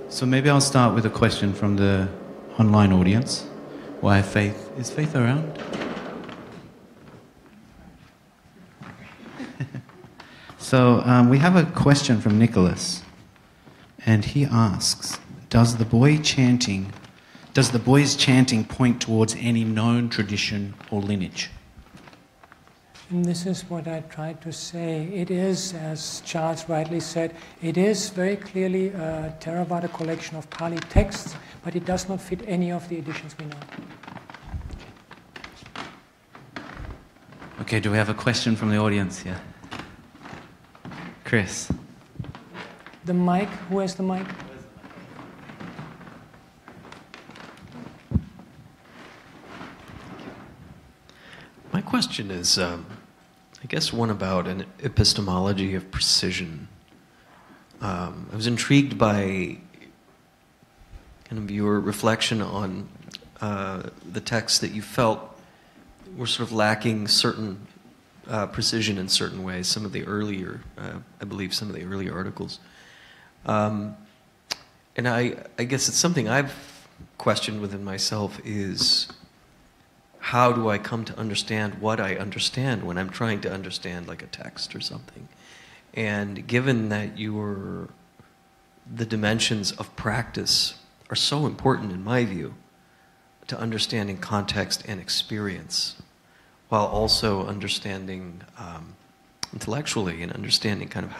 So maybe I'll start with a question from the online audience. Why faith? Is faith around? So we have a question from Nicholas, and he asks, does the boy's chanting point towards any known tradition or lineage? And this is what I tried to say. It is, as Charles rightly said, it is very clearly a Theravada collection of Pali texts, but it does not fit any of the editions we know. Okay, do we have a question from the audience here? Chris. The mic, who has the mic? My question is, I guess, one about an epistemology of precision. I was intrigued by kind of your reflection on the texts that you felt were sort of lacking certain precision in certain ways. Some of the earlier, I believe, some of the earlier articles. And I guess it's something I've questioned within myself is, how do I come to understand what I understand when I'm trying to understand like a text or something? And given that the dimensions of practice are so important in my view to understanding context and experience, while also understanding intellectually and understanding kind of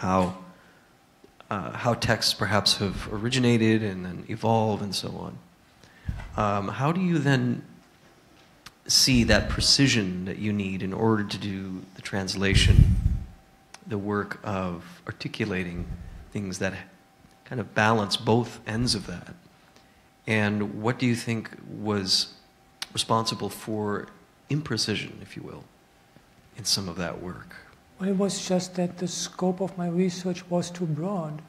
how texts perhaps have originated and then evolved and so on. How do you then see that precision that you need in order to do the translation, the work of articulating things that kind of balance both ends of that? And what do you think was responsible for imprecision, if you will, in some of that work? Well, it was just that the scope of my research was too broad.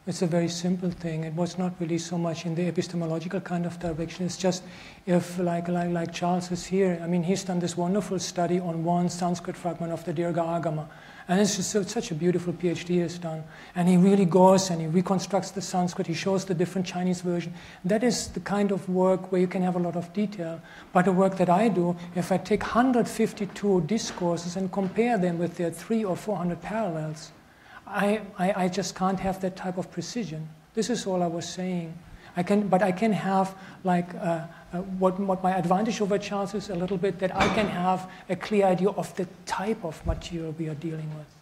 It's a very simple thing. It was not really so much in the epistemological kind of direction. It's just if, like Charles is here, I mean, he's done this wonderful study on one Sanskrit fragment of the Dirgha Agama. And it's just such a beautiful PhD he's done. And he really goes and he reconstructs the Sanskrit, he shows the different Chinese version. That is the kind of work where you can have a lot of detail. But the work that I do, if I take 152 discourses and compare them with their 300 or 400 parallels, I just can't have that type of precision. This is all I was saying. But I can have, like, what my advantage over Charles is a little bit, that I can have a clear idea of the type of material we are dealing with.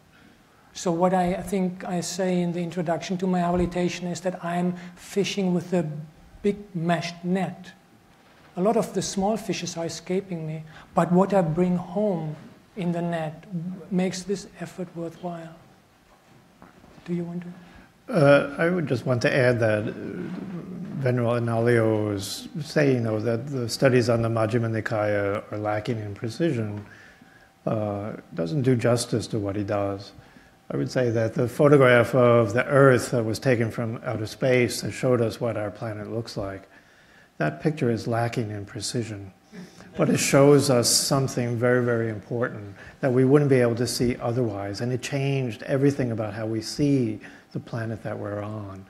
So what I think I say in the introduction to my habilitation is that I'm fishing with a big meshed net. A lot of the small fishes are escaping me, but what I bring home in the net makes this effort worthwhile. Do you want to? I would just want to add that Venerable Analāyo is saying, that the studies on the Majjhima Nikaya are lacking in precision. Doesn't do justice to what he does. I would say that the photograph of the Earth that was taken from outer space that showed us what our planet looks like, that picture is lacking in precision. But it shows us something very, very important that we wouldn't be able to see otherwise. And it changed everything about how we see the planet that we're on.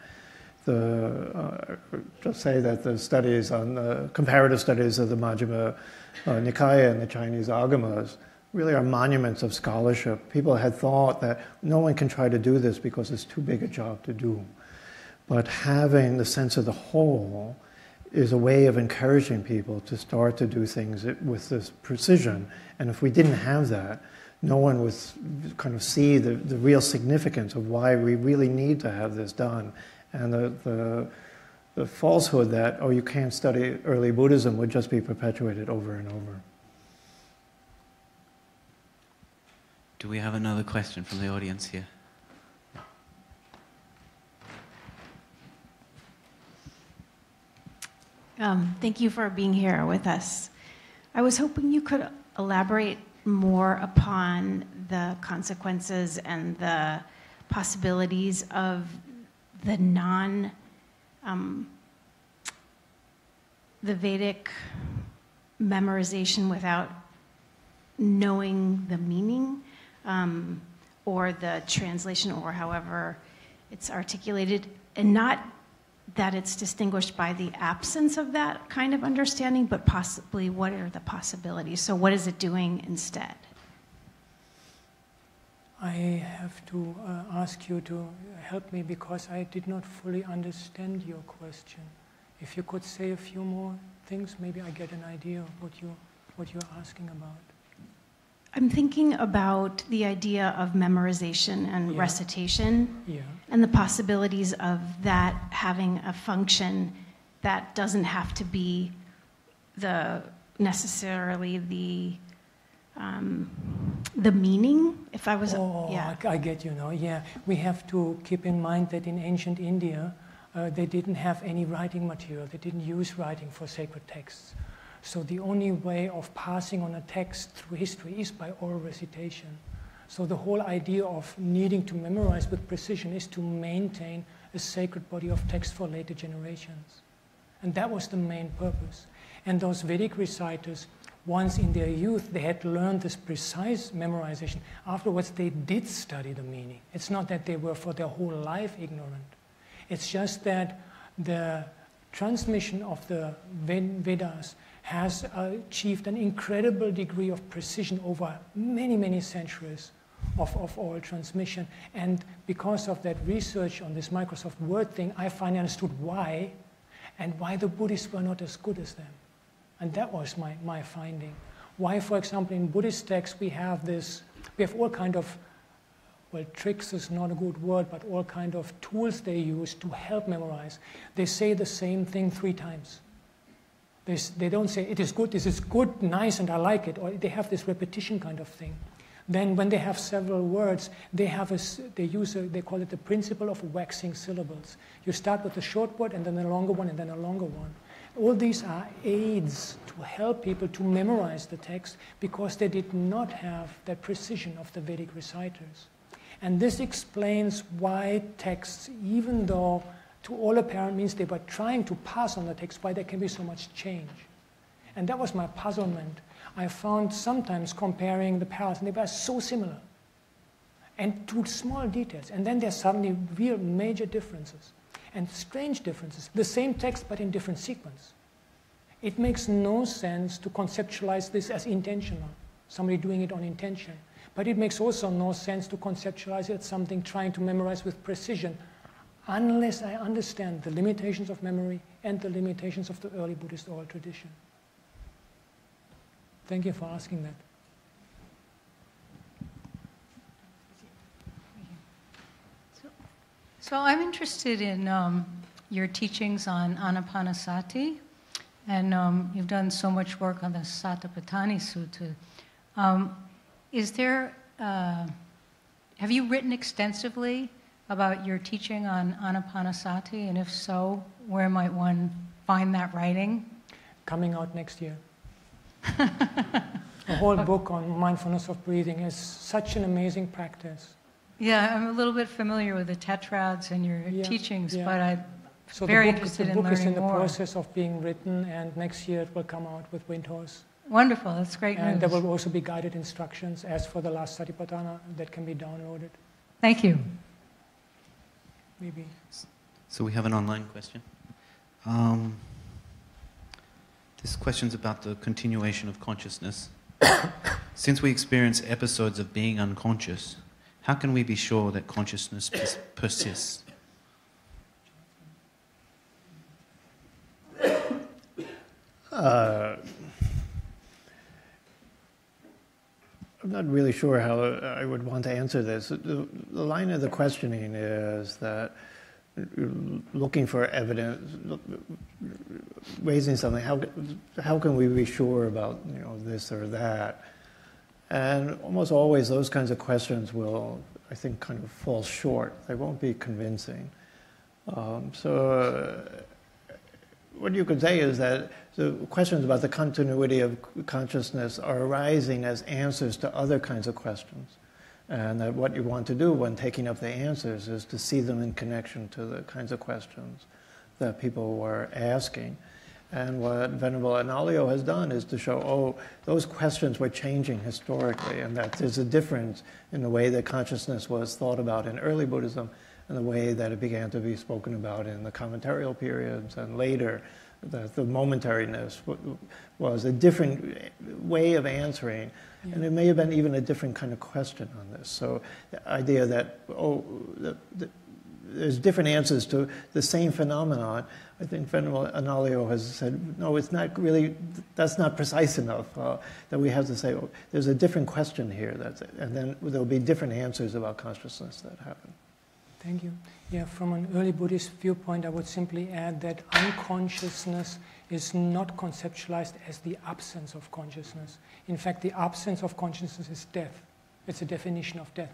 Just say that the studies on the comparative studies of the Majjhima Nikaya and the Chinese Agamas really are monuments of scholarship. People had thought that no one can try to do this because it's too big a job to do. But having the sense of the whole is a way of encouraging people to start to do things with this precision. And if we didn't have that, no one would kind of see the real significance of why we really need to have this done. And the falsehood that, you can't study early Buddhism would just be perpetuated over and over. Do we have another question from the audience here? Thank you for being here with us. I was hoping you could elaborate more upon the consequences and the possibilities of the the Vedic memorization without knowing the meaning, or the translation, or however it's articulated, and not that it's distinguished by the absence of that kind of understanding, but possibly what are the possibilities? So what is it doing instead? I have to ask you to help me because I did not fully understand your question. If you could say a few more things, maybe I get an idea of what you're asking about. I'm thinking about the idea of memorization and recitation, and the possibilities of that having a function that doesn't have to be necessarily the meaning. If I was, I get you now. Yeah, we have to keep in mind that in ancient India, they didn't have any writing material. They didn't use writing for sacred texts. So the only way of passing on a text through history is by oral recitation. So the whole idea of needing to memorize with precision is to maintain a sacred body of text for later generations. And that was the main purpose. And those Vedic reciters, once in their youth, they had learned this precise memorization. Afterwards, they did study the meaning. It's not that they were for their whole life ignorant. It's just that the transmission of the Vedas has achieved an incredible degree of precision over many, many centuries of oral transmission. And because of that research on this Microsoft Word thing, I finally understood why, and why the Buddhists were not as good as them. And that was my finding. Why, for example, in Buddhist texts we have all kind of, well, tricks is not a good word, but all kind of tools they use to help memorize. They say the same thing 3 times. They don't say, it is good, this is good, nice, and I like it, or they have this repetition kind of thing. Then when they have several words, they call it the principle of waxing syllables. You start with a short word, and then a longer one, and then a longer one. All these are aids to help people to memorize the text because they did not have that precision of the Vedic reciters. And this explains why texts, even though to all apparent means they were trying to pass on the text, why there can be so much change. And that was my puzzlement. I found sometimes comparing the parallels, and they were so similar. and to small details. And then there's suddenly real major differences and strange differences. The same text, but in different sequence. It makes no sense to conceptualize this as intentional, somebody doing it on intention. But it makes also no sense to conceptualize it as something trying to memorize with precision, unless I understand the limitations of memory and the limitations of the early Buddhist oral tradition. Thank you for asking that. So I'm interested in your teachings on Anapanasati, and you've done so much work on the Satipatthana Sutta. Is there, have you written extensively about your teaching on Anapanasati, and if so, where might one find that writing? Coming out next year. A whole book on mindfulness of breathing is such an amazing practice. Yeah, I'm a little bit familiar with the tetrads and your teachings, but I'm very interested in learning more. The book is in the process of being written, and next year it will come out with Windhorse. Wonderful, that's great news. And there will also be guided instructions, as for the last Satipatthana, that can be downloaded. Thank you. Maybe. So we have an online question. This question's about the continuation of consciousness. Since we experience episodes of being unconscious, how can we be sure that consciousness persists? I'm not really sure how I would want to answer this. The line of the questioning is that looking for evidence, raising something, how can we be sure about this or that? And almost always those kinds of questions will, I think, kind of fall short. They won't be convincing. So what you could say is that the questions about the continuity of consciousness are arising as answers to other kinds of questions. And that what you want to do when taking up the answers is to see them in connection to the kinds of questions that people were asking. And what Venerable Analāyo has done is to show, those questions were changing historically, and that there's a difference in the way that consciousness was thought about in early Buddhism and the way that it began to be spoken about in the commentarial periods, and later that the momentariness was a different way of answering. Yeah. And it may have been even a different kind of question on this. So the idea that, there's different answers to the same phenomenon, I think Venerable Analāyo has said, no, it's not really, that's not precise enough, that we have to say, there's a different question here, and then there'll be different answers about consciousness that happen. Thank you. Yeah, from an early Buddhist viewpoint, I would simply add that unconsciousness is not conceptualized as the absence of consciousness. In fact, the absence of consciousness is death. It's a definition of death.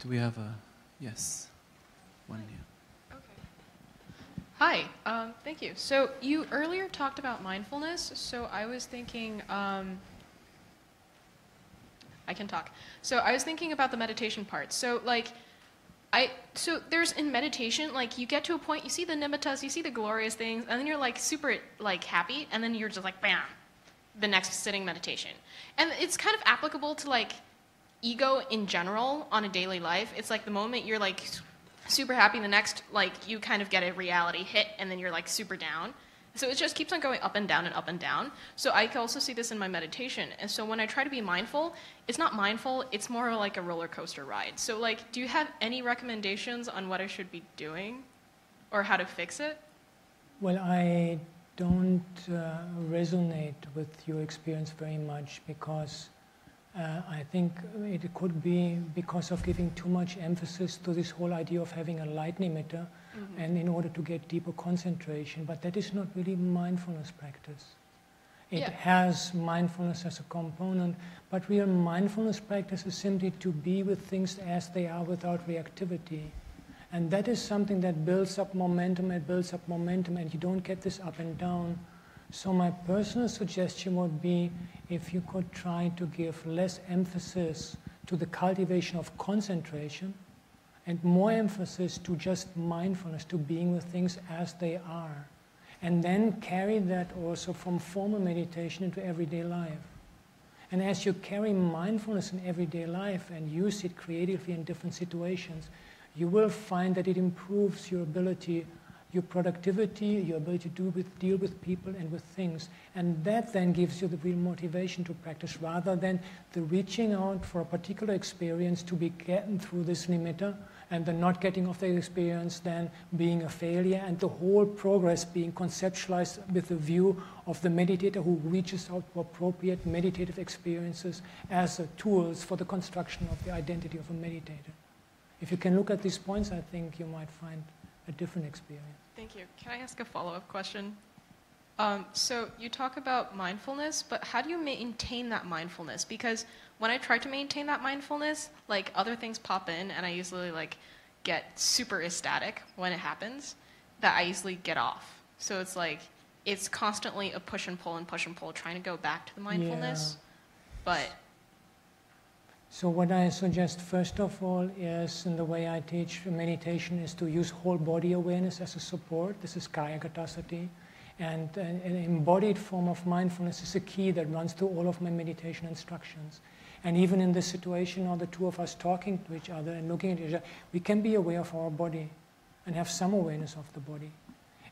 Do we have a... Yes. One here. Okay. Hi. Thank you. So you earlier talked about mindfulness. So I was thinking... I can talk. So I was thinking about the meditation part. So so there's in meditation, you get to a point, you see the nimittas, you see the glorious things, and then you're super happy, and then you're just bam, the next sitting meditation. And it's kind of applicable to ego in general on a daily life. It's the moment you're super happy, the next you kind of get a reality hit, and then you're super down. So it just keeps on going up and down and up and down. So I can also see this in my meditation. And so when I try to be mindful, it's not mindful, it's more like a roller coaster ride. So do you have any recommendations on what I should be doing or how to fix it? Well, I don't resonate with your experience very much because I think it could be because of giving too much emphasis to this whole idea of having a light nimitta, and in order to get deeper concentration. But that is not really mindfulness practice. It has mindfulness as a component, but real mindfulness practice is simply to be with things as they are without reactivity. And that is something that builds up momentum, and you don't get this up and down. So my personal suggestion would be if you could try to give less emphasis to the cultivation of concentration and more emphasis to just mindfulness, to being with things as they are. and then carry that also from formal meditation into everyday life. And as you carry mindfulness in everyday life and use it creatively in different situations, you will find that it improves your ability, your productivity, your ability to deal with people and with things. And that then gives you the real motivation to practice, rather than the reaching out for a particular experience to be getting through this nimitta, and the not getting of the experience then being a failure, and the whole progress being conceptualized with the view of the meditator who reaches out for appropriate meditative experiences as tools for the construction of the identity of a meditator. If you can look at these points, I think you might find a different experience. Thank you. Can I ask a follow-up question? So you talk about mindfulness, but how do you maintain that mindfulness? Because when I try to maintain that mindfulness, like other things pop in, and I usually like get super ecstatic when it happens, that I easily get off. So it's like it's constantly a push and pull, trying to go back to the mindfulness. Yeah. But so what I suggest first of all is, in the way I teach meditation, is to use whole body awareness as a support. This is Kaya Gatasati. And an embodied form of mindfulness is a key that runs through all of my meditation instructions. And even in this situation, or the two of us talking to each other and looking at each other, we can be aware of our body and have some awareness of the body.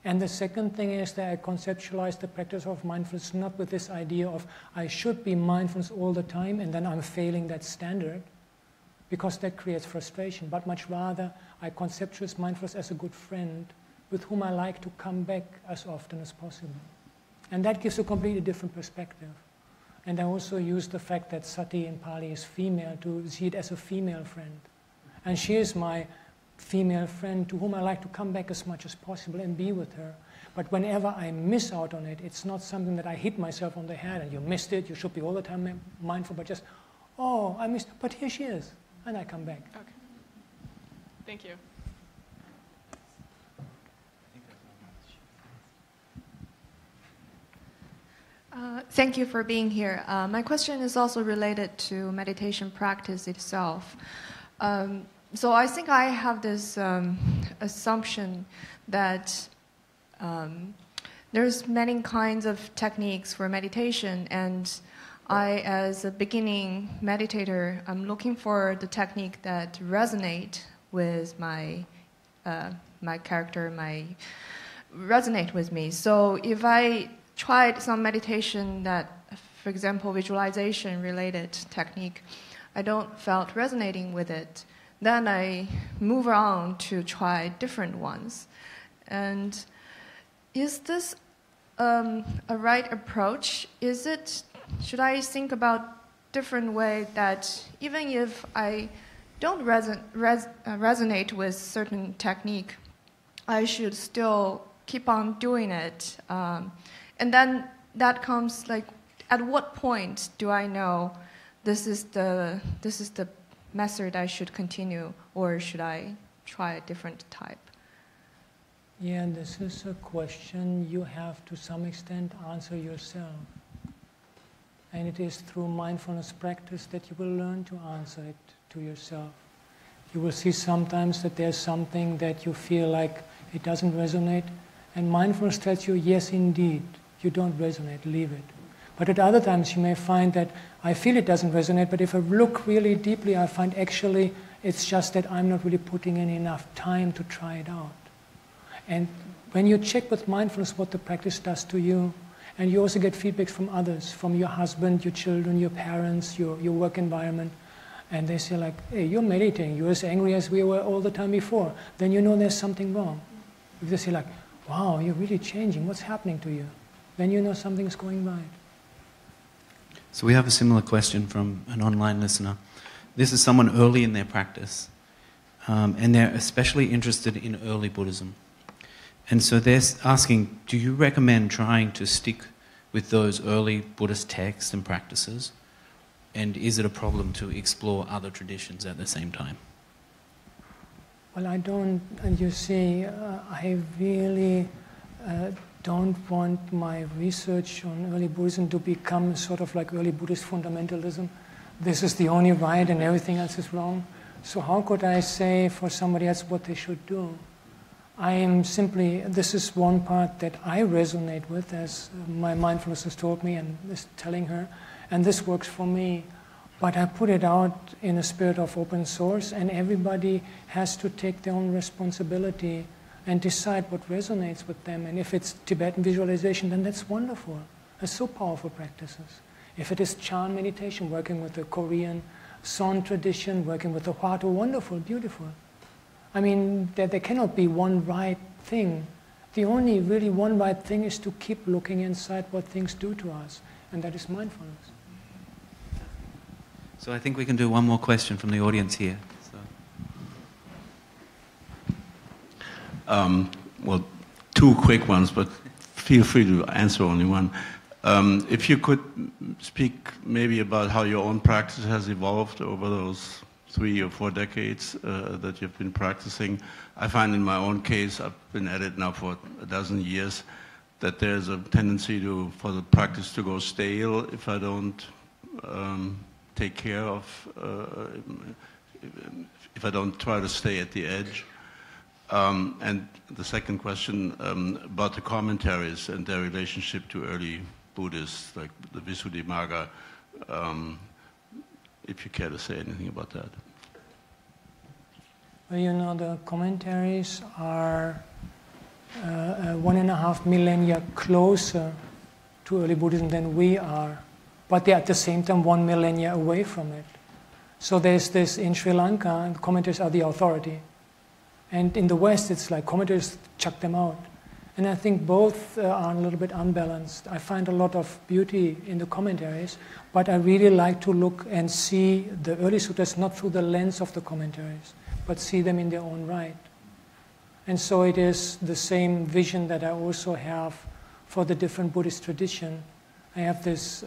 And the second thing is that I conceptualize the practice of mindfulness not with this idea of I should be mindfulness all the time and then I'm failing that standard, because that creates frustration, but much rather I conceptualize mindfulness as a good friend with whom I like to come back as often as possible. And that gives a completely different perspective. And I also use the fact that sati in Pali is female to see it as a female friend. And she is my female friend to whom I like to come back as much as possible and be with her. But whenever I miss out on it, it's not something that I hit myself on the head and you missed it, you should be all the time mindful, but just, oh, I missed, but here she is. And I come back. Okay. Thank you. Thank you for being here. My question is also related to meditation practice itself. So I think I have this assumption that there's many kinds of techniques for meditation, and I, as a beginning meditator, I'm looking for the technique that resonate with my character, resonate with me. So if I tried some meditation that, for example, visualization related technique, I don't felt resonating with it, then I move on to try different ones. And is this a right approach? Should I think about different way that even if I don't resonate with certain technique, I should still keep on doing it? And then that comes like, at what point do I know this is the method I should continue, or should I try a different type? Yeah, this is a question you have to some extent answer yourself. And it is through mindfulness practice that you will learn to answer it to yourself. You will see sometimes that there's something that you feel like it doesn't resonate, and mindfulness tells you, yes, indeed, you don't resonate, leave it. But at other times you may find that I feel it doesn't resonate, but if I look really deeply, I find actually it's just that I'm not really putting in enough time to try it out. And when you check with mindfulness what the practice does to you, and you also get feedbacks from others, from your husband, your children, your parents, your work environment, and they say like, hey, you're meditating, you're as angry as we were all the time before, then you know there's something wrong. If they say like, wow, you're really changing, what's happening to you? Then you know something's going right. So we have a similar question from an online listener. This is someone early in their practice, and they're especially interested in early Buddhism. And so they're asking, do you recommend trying to stick with those early Buddhist texts and practices? And is it a problem to explore other traditions at the same time? Well, I don't, and you see, I really don't want my research on early Buddhism to become sort of like early Buddhist fundamentalism. This is the only right and everything else is wrong. So how could I say for somebody else what they should do? I am simply, this is one part that I resonate with, as my mindfulness has told me and is telling her, and this works for me. But I put it out in a spirit of open source, and everybody has to take their own responsibility and decide what resonates with them. And if it's Tibetan visualization, then that's wonderful. That's so powerful practices. If it is Chan meditation, working with the Korean Son tradition, working with the Hwatu, wonderful, beautiful. I mean, there cannot be one right thing. The only really one right thing is to keep looking inside what things do to us, and that is mindfulness. So I think we can do one more question from the audience here. So. Well, two quick ones, but feel free to answer only one. If you could speak maybe about how your own practice has evolved over those 3 or 4 decades that you've been practicing. I find in my own case, I've been at it now for a dozen years, that there's a tendency for the practice to go stale if I don't take care of, if I don't try to stay at the edge. And the second question about the commentaries and their relationship to early Buddhists, like the Visuddhimagga, if you care to say anything about that. Well, you know, the commentaries are 1.5 millennia closer to early Buddhism than we are, but they're at the same time 1 millennia away from it. So there's this in Sri Lanka, and commentaries are the authority. And in the West, it's like commentaries chuck them out. And I think both are a little bit unbalanced. I find a lot of beauty in the commentaries, but I really like to look and see the early sutras not through the lens of the commentaries, but see them in their own right. And so it is the same vision that I also have for the different Buddhist tradition. I have this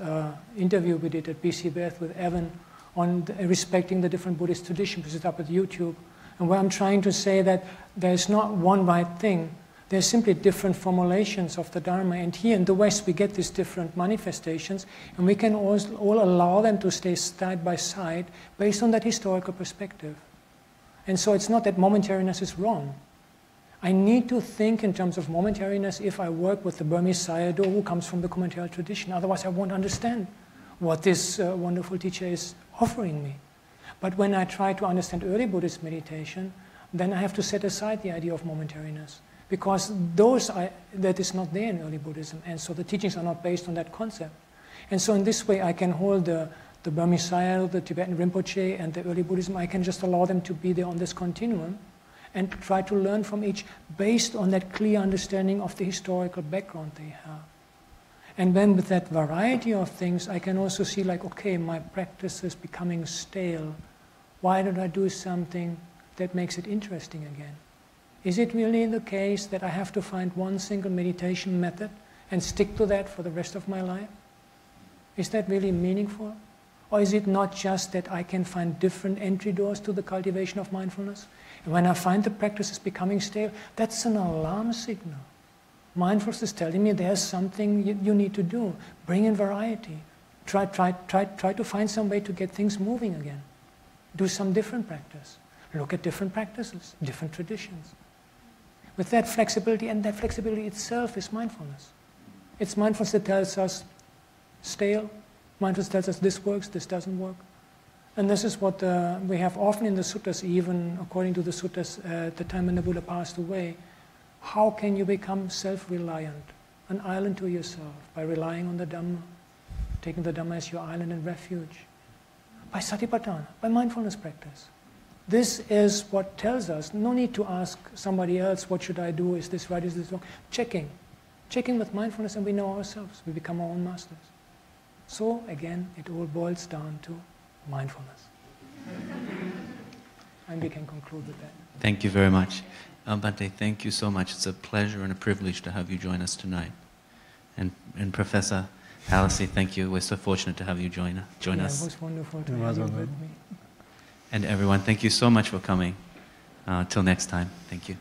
interview we did at BCBS with Evan on respecting the different Buddhist traditions, which is up at YouTube, and where I'm trying to say that there's not one right thing. There's simply different formulations of the Dharma. And here in the West, we get these different manifestations, and we can all allow them to stay side by side based on that historical perspective. And so it's not that momentariness is wrong. I need to think in terms of momentariness if I work with the Burmese Sayadaw who comes from the commentarial tradition. Otherwise, I won't understand what this wonderful teacher is offering me. But when I try to understand early Buddhist meditation, then I have to set aside the idea of momentariness, because that is not there in early Buddhism, and so the teachings are not based on that concept. And so in this way, I can hold the Burmese Sayadaw, the Tibetan Rinpoche, and the early Buddhism. I can just allow them to be there on this continuum and try to learn from each based on that clear understanding of the historical background they have. And then with that variety of things, I can also see like, okay, my practice is becoming stale. Why don't I do something that makes it interesting again? Is it really the case that I have to find one single meditation method and stick to that for the rest of my life? Is that really meaningful? Or is it not just that I can find different entry doors to the cultivation of mindfulness? And when I find the practice is becoming stale, that's an alarm signal. Mindfulness is telling me there's something you need to do. Bring in variety. Try to find some way to get things moving again. Do some different practice. Look at different practices, different traditions. With that flexibility, and that flexibility itself is mindfulness. It's mindfulness that tells us stale. Mindfulness tells us this works, this doesn't work. And this is what we have often in the suttas, even according to the suttas at the time when the Buddha passed away. How can you become self-reliant, an island to yourself, by relying on the Dhamma, taking the Dhamma as your island and refuge? By satipatthana, by mindfulness practice. This is what tells us, no need to ask somebody else, what should I do, is this right, is this wrong? Checking with mindfulness, and we know ourselves, we become our own masters. So again, it all boils down to mindfulness. And we can conclude with that. Thank you very much. Bhante, thank you so much. It's a pleasure and a privilege to have you join us tonight. And Professor Hallisey, thank you. We're so fortunate to have you join us. It was wonderful to have you with me. And everyone, thank you so much for coming. Till next time, thank you.